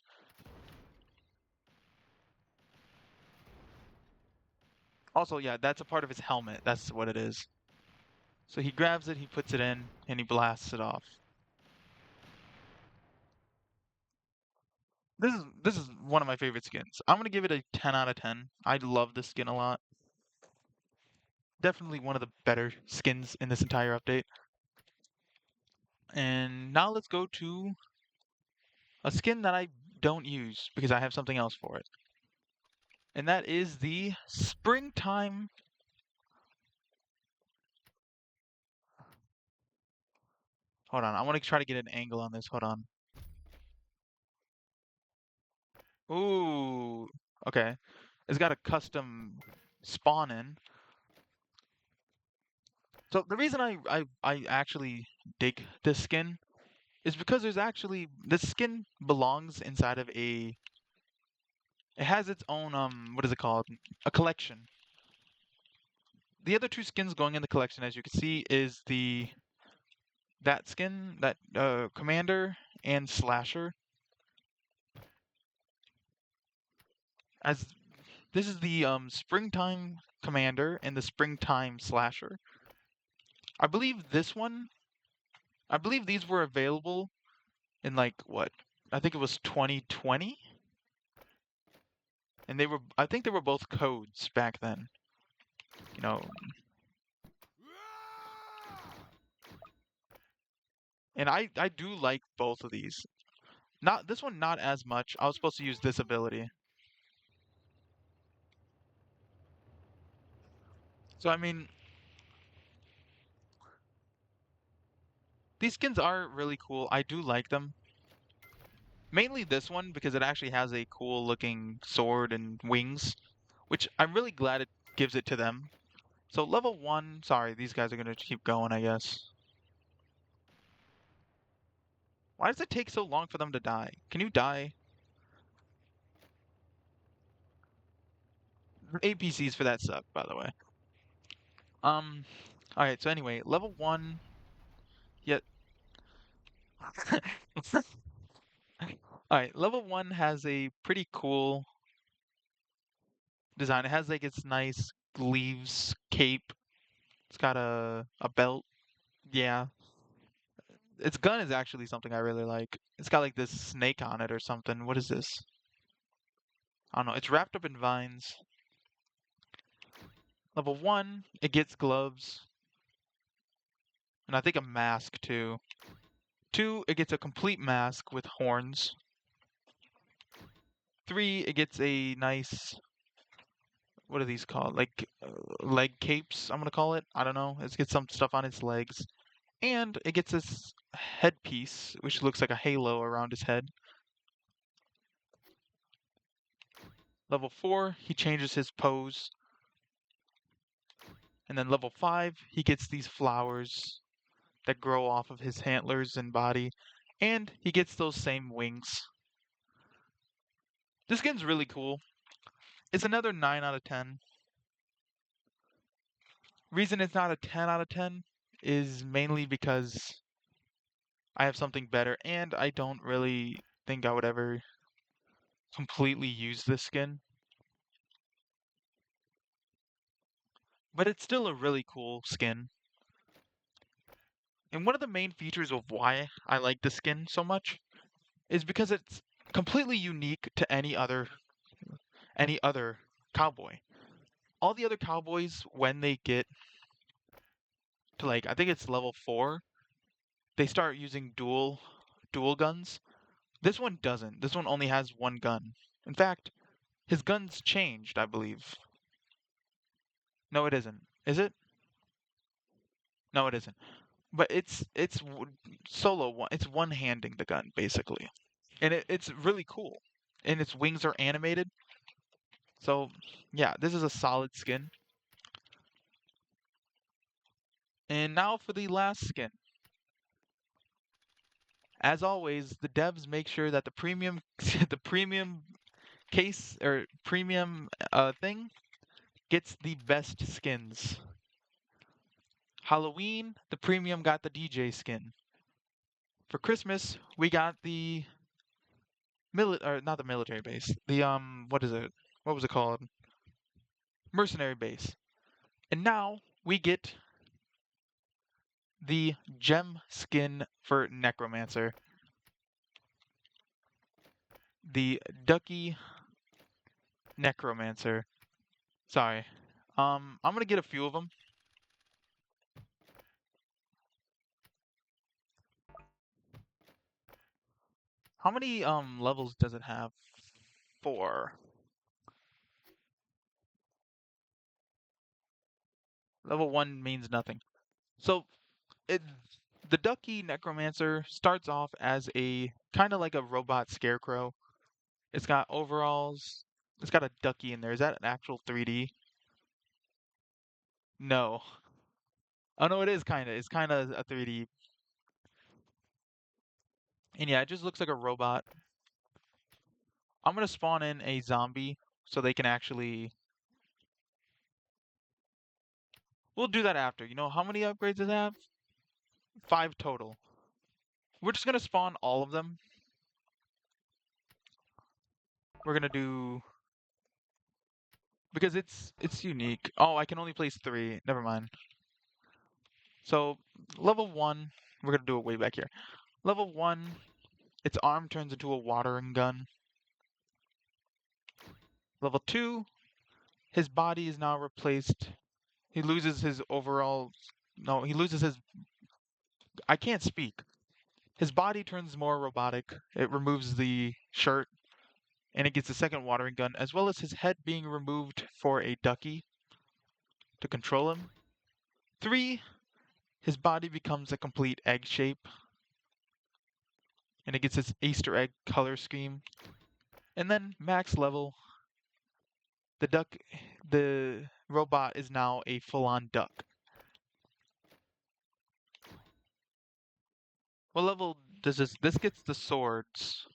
[SPEAKER 1] Also, yeah, that's a part of his helmet. That's what it is. So he grabs it, he puts it in, and he blasts it off. This is one of my favorite skins. I'm gonna give it a 10 out of 10. I love this skin a lot. Definitely one of the better skins in this entire update. And now let's go to a skin that I don't use because I have something else for it. And that is the Springtime. Hold on, I want to try to get an angle on this. Hold on. Ooh, okay. It's got a custom spawn in. So the reason I actually dig this skin is because there's actually this skin belongs inside of it has its own what is it called? A collection. The other two skins going in the collection, as you can see, is that skin, that commander and slasher. As this is the springtime commander and the springtime slasher. I believe this one. I believe these were available in like what? I think it was 2020, and they were. I think they were both codes back then. You know, and I do like both of these. Not this one, not as much. I was supposed to use this ability. So I mean, these skins are really cool. I do like them. Mainly this one because it actually has a cool looking sword and wings, which I'm really glad it gives it to them. So level 1, sorry, these guys are gonna keep going, I guess. Why does it take so long for them to die? Can you die? APCs for that suck, by the way. Um, alright, so anyway, level 1, yet... Alright, level 1 has a pretty cool design. It has like its nice leaves cape. It's got a belt. Yeah. Its gun is actually something I really like. It's got like this snake on it or something. What is this? I don't know. It's wrapped up in vines. Level 1, it gets gloves. And I think a mask too. 2, it gets a complete mask with horns. 3, it gets a nice, what are these called? Like leg capes, I'm gonna call it. I don't know. It gets some stuff on its legs. And it gets this headpiece, which looks like a halo around his head. Level 4, he changes his pose. And then level 5, he gets these flowers that grow off of his antlers and body. And he gets those same wings. This skin's really cool. It's another 9 out of 10. Reason it's not a 10 out of 10 is mainly because I have something better and I don't really think I would ever completely use this skin. But it's still a really cool skin. And one of the main features of why I like the skin so much is because it's completely unique to any other cowboy. All the other cowboys, when they get to like I think it's level 4, they start using dual guns. This one doesn't. This one only has one gun. In fact, his gun's changed, I believe. No, it isn't. Is it? No, it isn't. But solo one. It's one-handing the gun basically, and it's really cool. And its wings are animated. So, yeah, this is a solid skin. And now for the last skin. As always, the devs make sure that the premium the premium case or premium thing gets the best skins. Halloween, the premium got the DJ skin. For Christmas, we got the or not the military base. The what is it? What was it called? Mercenary base. And now we get the gem skin for Necromancer. The Ducky Necromancer. Sorry. I'm gonna get a few of them. How many levels does it have? 4. Level 1 means nothing. So it the Ducky Necromancer starts off as a kind of like a robot scarecrow. It's got overalls. It's got a ducky in there. Is that an actual 3D? No. Oh no, it is kind of. It's kind of a 3D. And yeah, it just looks like a robot. I'm gonna spawn in a zombie so they can actually. We'll do that after. You know how many upgrades does it have? 5 total. We're just gonna spawn all of them. We're gonna do because it's unique. Oh, I can only place 3. Never mind. So level 1, we're gonna do it way back here. Level 1, its arm turns into a watering gun. Level 2, his body is now replaced. He loses his overall. No, he loses his. I can't speak. His body turns more robotic. It removes the shirt, and it gets a second watering gun, as well as his head being removed for a ducky to control him. 3, his body becomes a complete egg shape, and it gets its Easter egg color scheme. And then max level, the robot is now a full-on duck. What level does this? This gets the swords.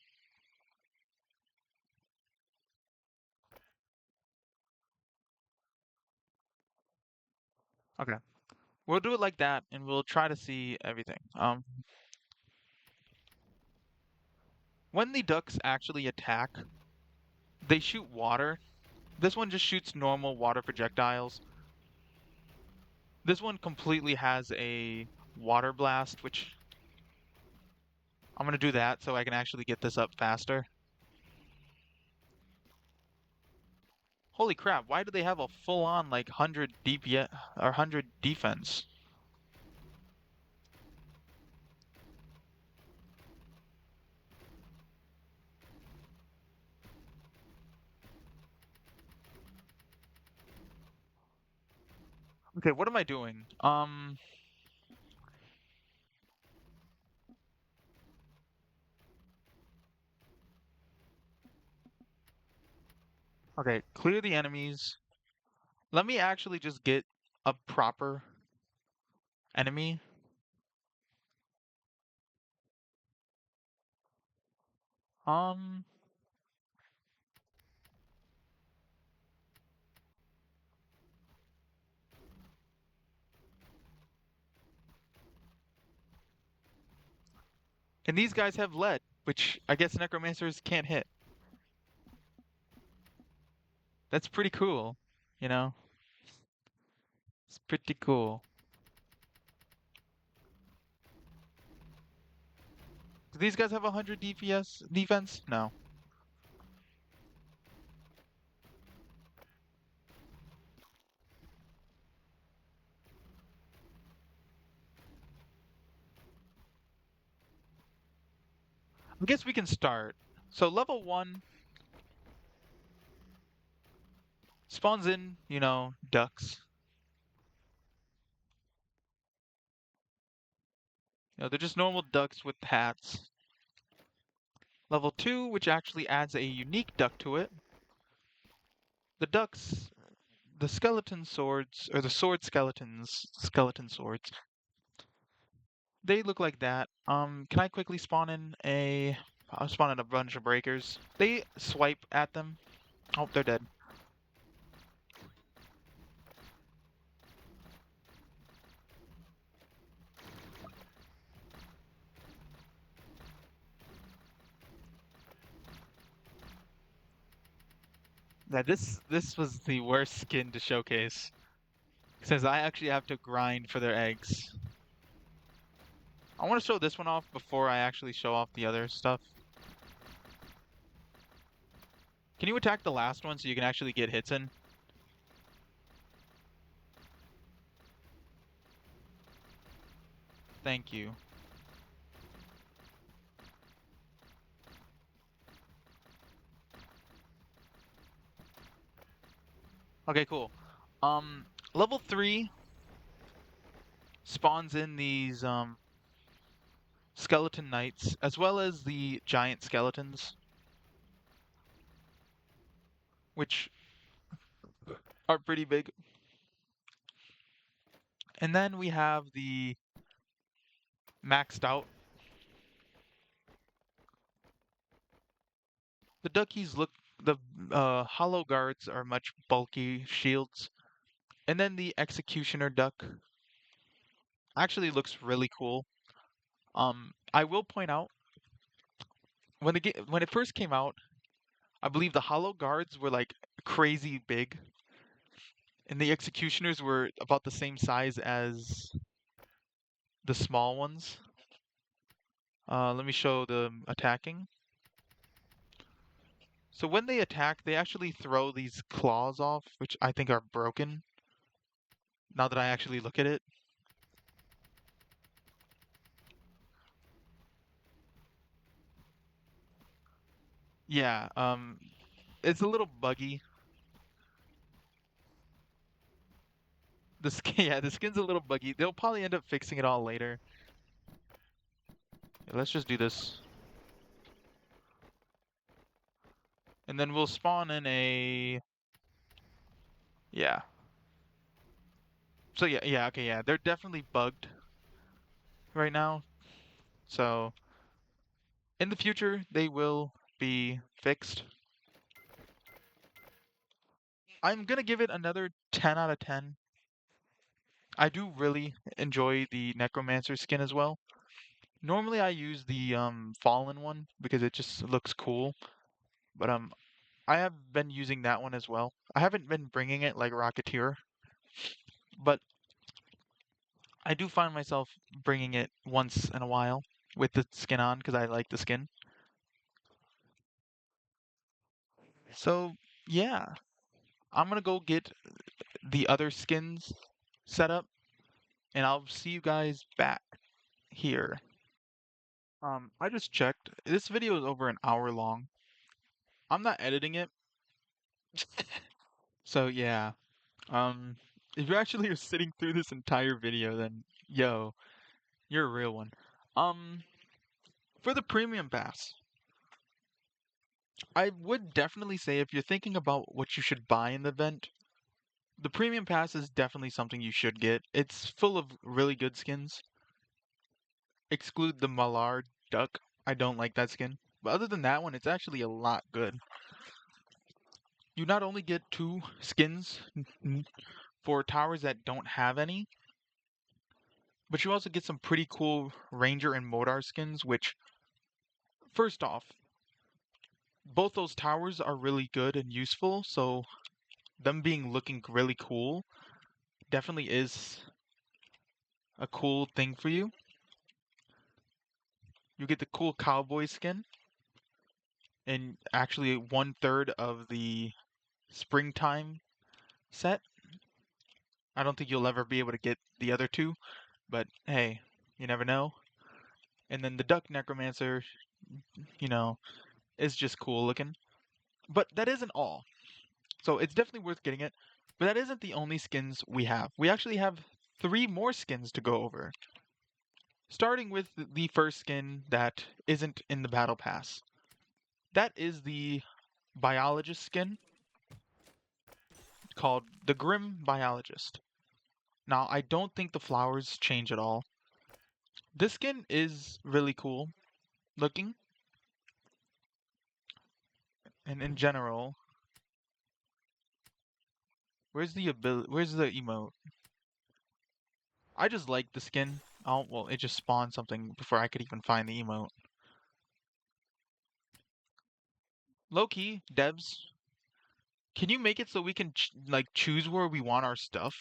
[SPEAKER 1] Okay. We'll do it like that, and we'll try to see everything. When the ducks actually attack, they shoot water. This one just shoots normal water projectiles. This one completely has a water blast, which I'm gonna do that so I can actually get this up faster. Holy crap, why do they have a full-on like 100 DPS or 100 defense? Okay, what am I doing? Okay, clear the enemies. Let me actually just get a proper enemy. Um, and these guys have lead, which I guess necromancers can't hit. That's pretty cool, you know? It's pretty cool. Do these guys have 100 DPS defense? No. I guess we can start. So level 1 spawns in, you know, ducks. You know, they're just normal ducks with hats. Level 2, which actually adds a unique duck to it. The ducks, the skeleton swords, or the sword skeletons, skeleton swords, they look like that. Can I quickly spawn in I'll spawn in a bunch of breakers. They swipe at them. Oh, they're dead. Yeah, this was the worst skin to showcase since I actually have to grind for their eggs. I want to show this one off before I actually show off the other stuff. Can you attack the last one so you can actually get hits in? Thank you. Okay, cool. Um, Level 3 spawns in these skeleton knights as well as the giant skeletons, which are pretty big. And then we have the maxed out. The duckies look the hollow guards are much bulky shields. And then the executioner duck actually looks really cool. I will point out when it first came out, I believe the hollow guards were like crazy big, and the executioners were about the same size as the small ones. Let me show them attacking. So when they attack, they actually throw these claws off, which I think are broken. Now that I actually look at it, yeah, it's a little buggy. The skin, yeah, the skin's a little buggy. They'll probably end up fixing it all later. Yeah, let's just do this. And then we'll spawn in a... Yeah. So yeah, okay, yeah. They're definitely bugged right now. So in the future, they will be fixed. I'm gonna give it another 10 out of 10. I do really enjoy the Necromancer skin as well. Normally I use the Fallen one because it just looks cool, but I have been using that one as well. I haven't been bringing it like Rocketeer, but I do find myself bringing it once in a while with the skin on because I like the skin. So, yeah, I'm gonna go get the other skins set up and I'll see you guys back here. I just checked. This video is over an hour long. I'm not editing it, so yeah. Um, if you actually are sitting through this entire video, then yo, you're a real one. Um, for the premium pass, I would definitely say if you're thinking about what you should buy in the event, the premium pass is definitely something you should get. It's full of really good skins. Exclude the Malar duck. I don't like that skin. But other than that one, it's actually a lot good. You not only get two skins for towers that don't have any, but you also get some pretty cool Ranger and Modar skins, which, first off, both those towers are really good and useful, so them being looking really cool definitely is a cool thing for you. You get the cool cowboy skin, and actually 1/3 of the springtime set. I don't think you'll ever be able to get the other two, but hey, you never know. And then the Duck Necromancer, you know, is just cool looking. But that isn't all. So it's definitely worth getting it. But that isn't the only skins we have. We actually have 3 more skins to go over. Starting with the first skin that isn't in the Battle Pass. That is the Biologist skin called the Grim Biologist. Now, I don't think the flowers change at all. This skin is really cool looking, and in general, where's the emote? I just like the skin. Oh, well, it just spawned something before I could even find the emote. Low key, devs, Can you make it so we can like choose where we want our stuff?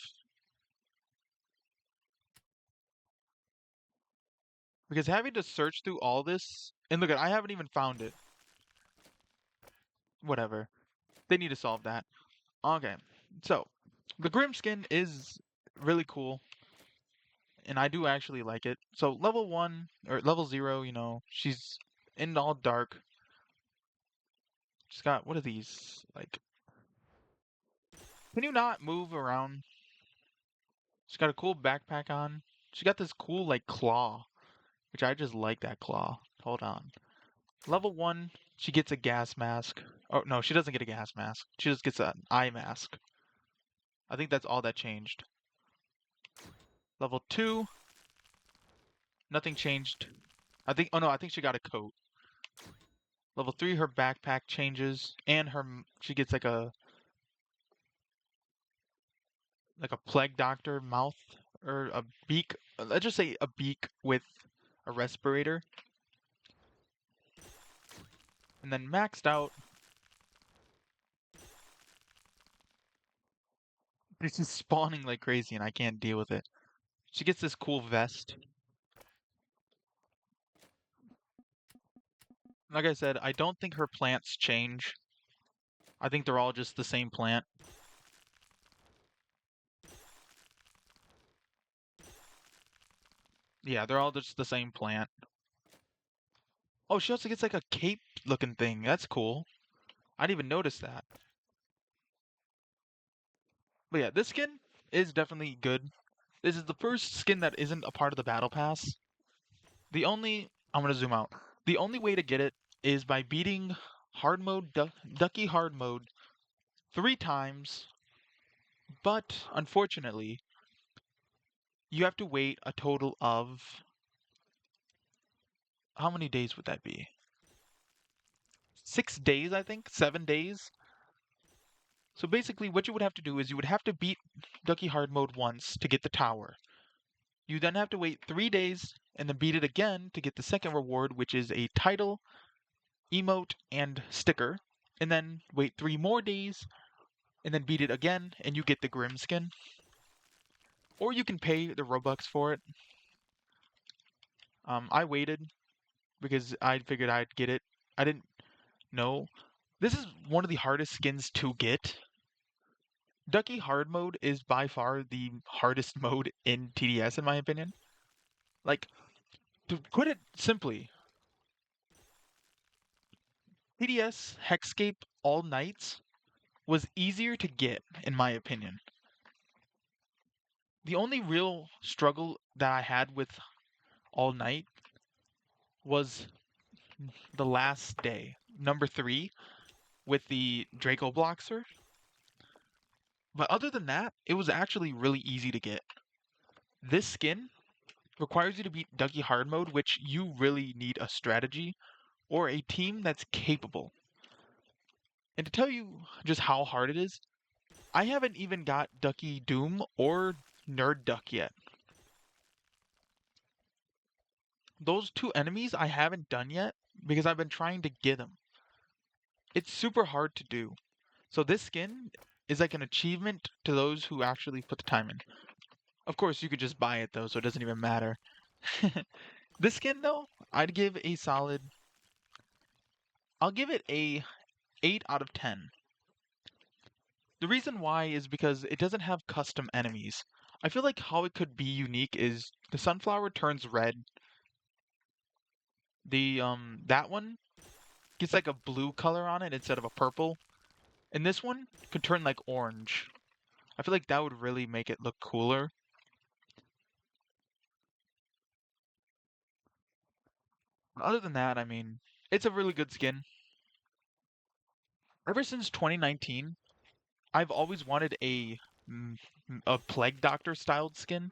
[SPEAKER 1] Because having to search through all this, and look at, I haven't even found it. Whatever. They need to solve that. Okay. So, the Grim skin is really cool, and I do actually like it. So, level 1 or level 0, she's in all dark. She's got what are these? Like, can you not move around? She's got a cool backpack on. She got this cool like claw, which I just like that claw. Hold on. Level 1, she gets a gas mask. Oh, no, she doesn't get a gas mask. She just gets an eye mask. I think that's all that changed. Level 2, nothing changed. Oh no, I think she got a coat. Level 3, her backpack changes, and she gets like a plague doctor mouth, or a beak. Let's just say a beak with a respirator. And then maxed out, it's just spawning like crazy, and I can't deal with it. She gets this cool vest. Like I said, I don't think her plants change. I think they're all just the same plant. Yeah, they're all just the same plant. Oh, she also gets like a cape looking thing. That's cool. I didn't even notice that. But yeah, this skin is definitely good. This is the first skin that isn't a part of the battle pass. I'm gonna zoom out. The only way to get it is by beating hard mode, Ducky hard mode 3 times. But unfortunately, you have to wait a total of how many days would that be? 6 days, I think? 7 days? So basically, what you would have to do is you would have to beat Ducky Hard Mode once to get the tower. You then have to wait 3 days and then beat it again to get the second reward, which is a title, emote, and sticker. And then wait 3 more days and then beat it again, and you get the Grim skin. Or you can pay the Robux for it. I waited because I figured I'd get it. I didn't know. This is one of the hardest skins to get. Ducky hard mode is by far the hardest mode in TDS in my opinion. Like, to put it simply, TDS Hexscape All Nights was easier to get in my opinion. The only real struggle that I had with All Night was the last day, number 3, with the Draco Bloxer. But other than that, it was actually really easy to get. This skin requires you to beat Ducky hard mode, which you really need a strategy or a team that's capable. And to tell you just how hard it is, I haven't even got Ducky Doom or Nerd Duck yet. Those 2 enemies I haven't done yet because I've been trying to get them. It's super hard to do. So this skin is like an achievement to those who actually put the time in. Of course, you could just buy it though, so it doesn't even matter. This skin though, I'd give a solid. I'll give it a 8 out of 10. The reason why is because it doesn't have custom enemies. I feel like how it could be unique is the sunflower turns red. That one gets like a blue color on it instead of a purple. And this one could turn like orange. I feel like that would really make it look cooler. Other than that, I mean, it's a really good skin. Ever since 2019, I've always wanted mm, a Plague Doctor styled skin.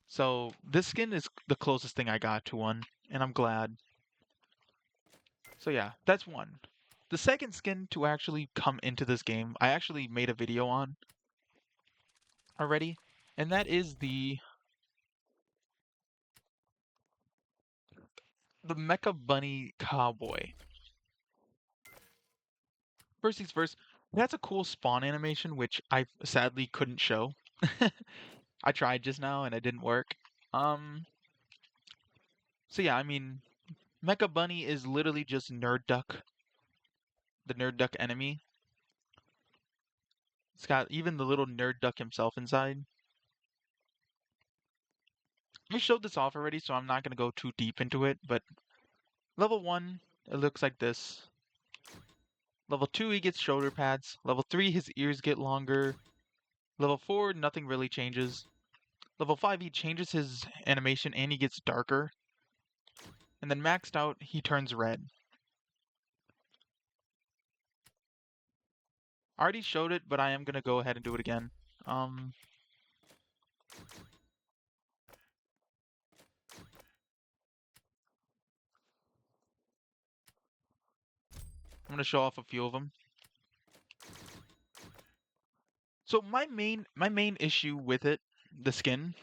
[SPEAKER 1] So this skin is the closest thing I got to one, and I'm glad. So yeah, that's one. The second skin to actually come into this game, I actually made a video on already, and that is the Mecha Bunny Cowboy. First things first, it has a cool spawn animation, which I sadly couldn't show. I tried just now and it didn't work. Um, so yeah, I mean, Mecha Bunny is literally just Nerd Duck, the Nerd Duck enemy. It's got even the little Nerd Duck himself inside. I showed this off already, so I'm not going to go too deep into it, but level 1, it looks like this. Level 2, he gets shoulder pads. Level 3, his ears get longer. Level 4, nothing really changes. Level 5, he changes his animation and he gets darker. And then maxed out, he turns red. I already showed it, but I am going to go ahead and do it again. Um, I'm going to show off a few of them. So my main issue with it, the skin,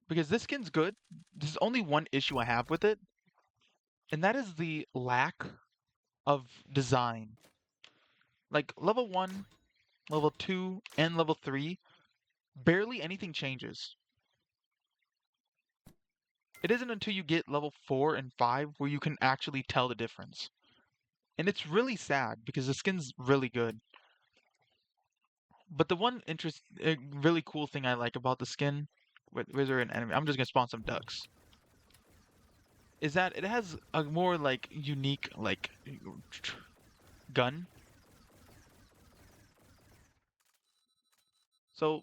[SPEAKER 1] because this skin's good, there's only one issue I have with it, and that is the lack of design. Like level 1, level 2, and level 3, barely anything changes. It isn't until you get level 4 and 5 where you can actually tell the difference. And it's really sad because the skin's really good. But the one really cool thing I like about the skin, where's there an enemy? I'm just gonna spawn some ducks. Is that it has a more like unique like gun. So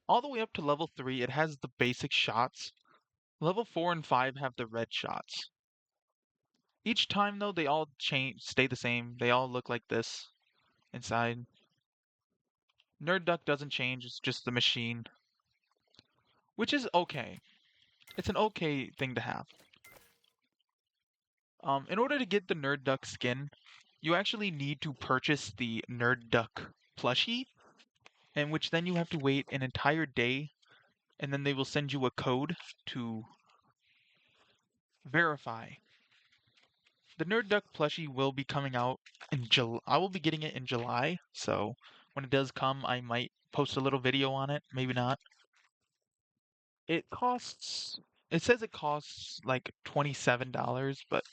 [SPEAKER 1] all the way up to level 3, it has the basic shots. Level 4 and 5 have the red shots. Each time though, they all stay the same. They all look like this inside. Nerd Duck doesn't change, it's just the machine, which is okay. It's an okay thing to have. In order to get the Nerd Duck skin, you actually need to purchase the Nerd Duck plushie, and which then you have to wait an entire day, and then they will send you a code to verify. The Nerd Duck plushie will be coming out in July. I will be getting it in July, so when it does come, I might post a little video on it. Maybe not. It costs. It says it costs like $27, but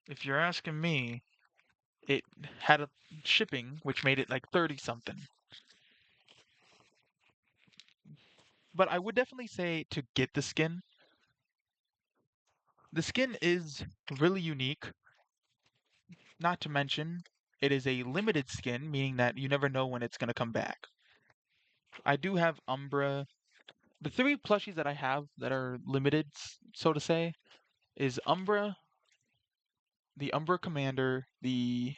[SPEAKER 1] if you're asking me, it had a shipping, which made it like 30 something. But I would definitely say to get the skin. The skin is really unique. Not to mention, it is a limited skin, meaning that you never know when it's going to come back. I do have Umbra. The three plushies that I have that are limited, so to say, is Umbra, the Umbra Commander, the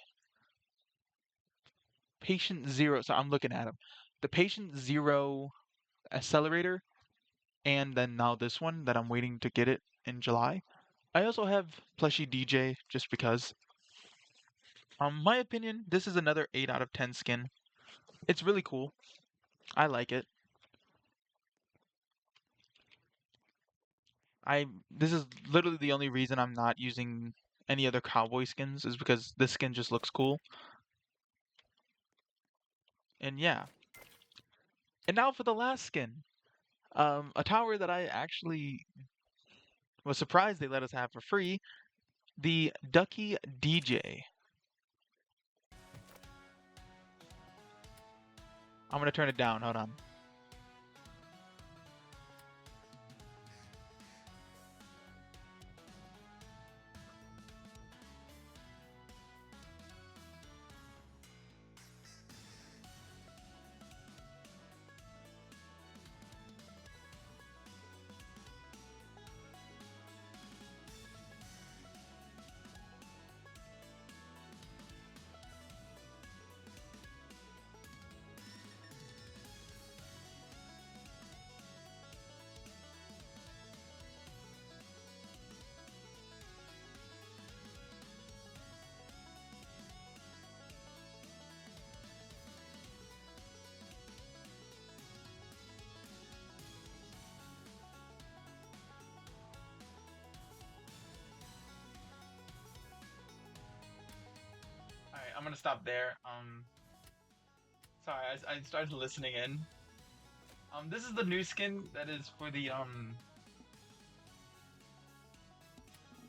[SPEAKER 1] Patient Zero. So I'm looking at him. The Patient Zero Accelerator, and then now this one that I'm waiting to get it in July. I also have plushie DJ just because. My opinion, this is another 8 out of 10 skin. It's really cool. I like it. This is literally the only reason I'm not using any other cowboy skins is because this skin just looks cool. And yeah. And now for the last skin. A tower that I actually was surprised they let us have for free, the Ducky DJ. I'm gonna turn it down, hold on. I'm gonna stop there. Sorry, I started listening in. This is the new skin that is for the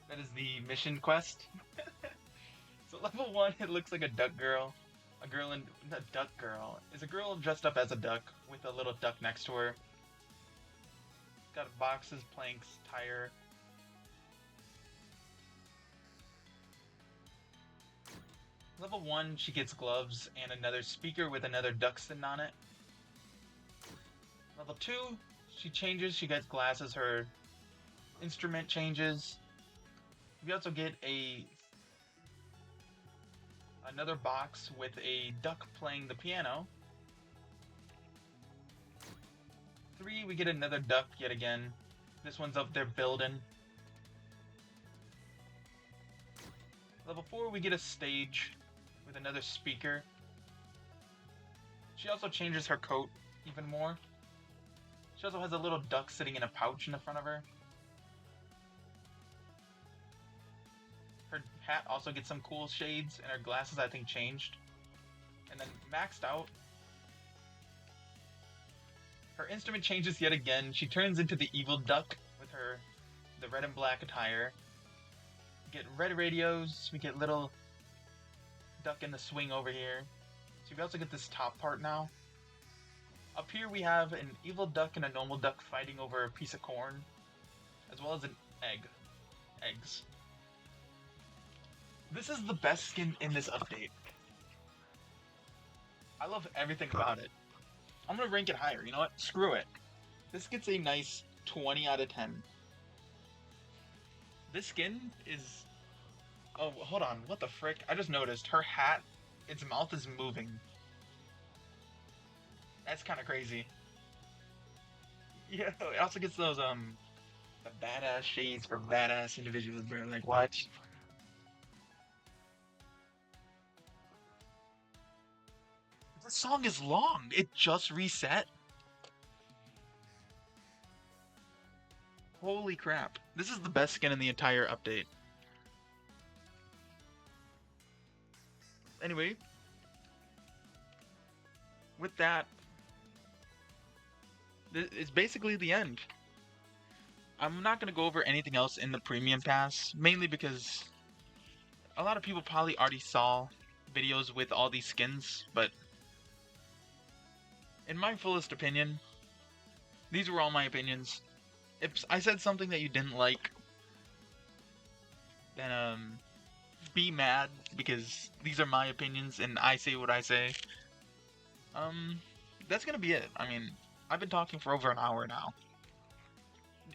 [SPEAKER 1] that is the mission quest. So level 1, it looks like a duck girl. A girl in a duck girl. Is a girl dressed up as a duck with a little duck next to her. Got boxes, planks, tire. Level 1, she gets gloves and another speaker with another duck sitting on it. Level 2, she changes, she gets glasses, her instrument changes. We also get another box with a duck playing the piano. 3, we get another duck yet again. This one's up there building. Level 4, we get a stage with another speaker. She also changes her coat even more. She also has a little duck sitting in a pouch in the front of her. Her hat also gets some cool shades, and her glasses I think changed. And then maxed out. Her instrument changes yet again. She turns into the evil duck with the red and black attire. We get red radios. We get little duck in the swing over here. So we also get this top part now. Up here we have an evil duck and a normal duck fighting over a piece of corn, as well as an egg. Eggs. This is the best skin in this update. I love everything about it. I'm gonna rank it higher. You know what? Screw it. This gets a nice 20 out of 10. This skin is... Oh, hold on. What the frick? I just noticed her hat, its mouth is moving. That's kind of crazy. Yeah, it also gets those, the badass shades for badass individuals, bro. Like, what? The song is long. It just reset. Holy crap. This is the best skin in the entire update. Anyway, with that, it's basically the end. I'm not going to go over anything else in the premium pass, mainly because a lot of people probably already saw videos with all these skins, but in my fullest opinion, these were all my opinions. If I said something that you didn't like, then be mad, because these are my opinions and I say what I say. That's gonna be it. I mean, I've been talking for over an hour now.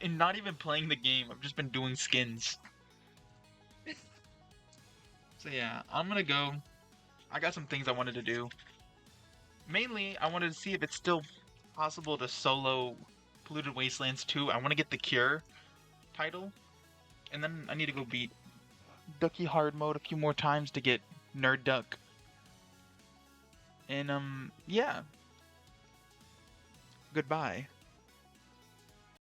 [SPEAKER 1] And not even playing the game, I've just been doing skins. So yeah, I'm gonna go. I got some things I wanted to do. Mainly, I wanted to see if it's still possible to solo Polluted Wastelands 2. I want to get the Cure title. And then I need to go beat Ducky hard mode a few more times to get Nerd Duck. And yeah. Goodbye.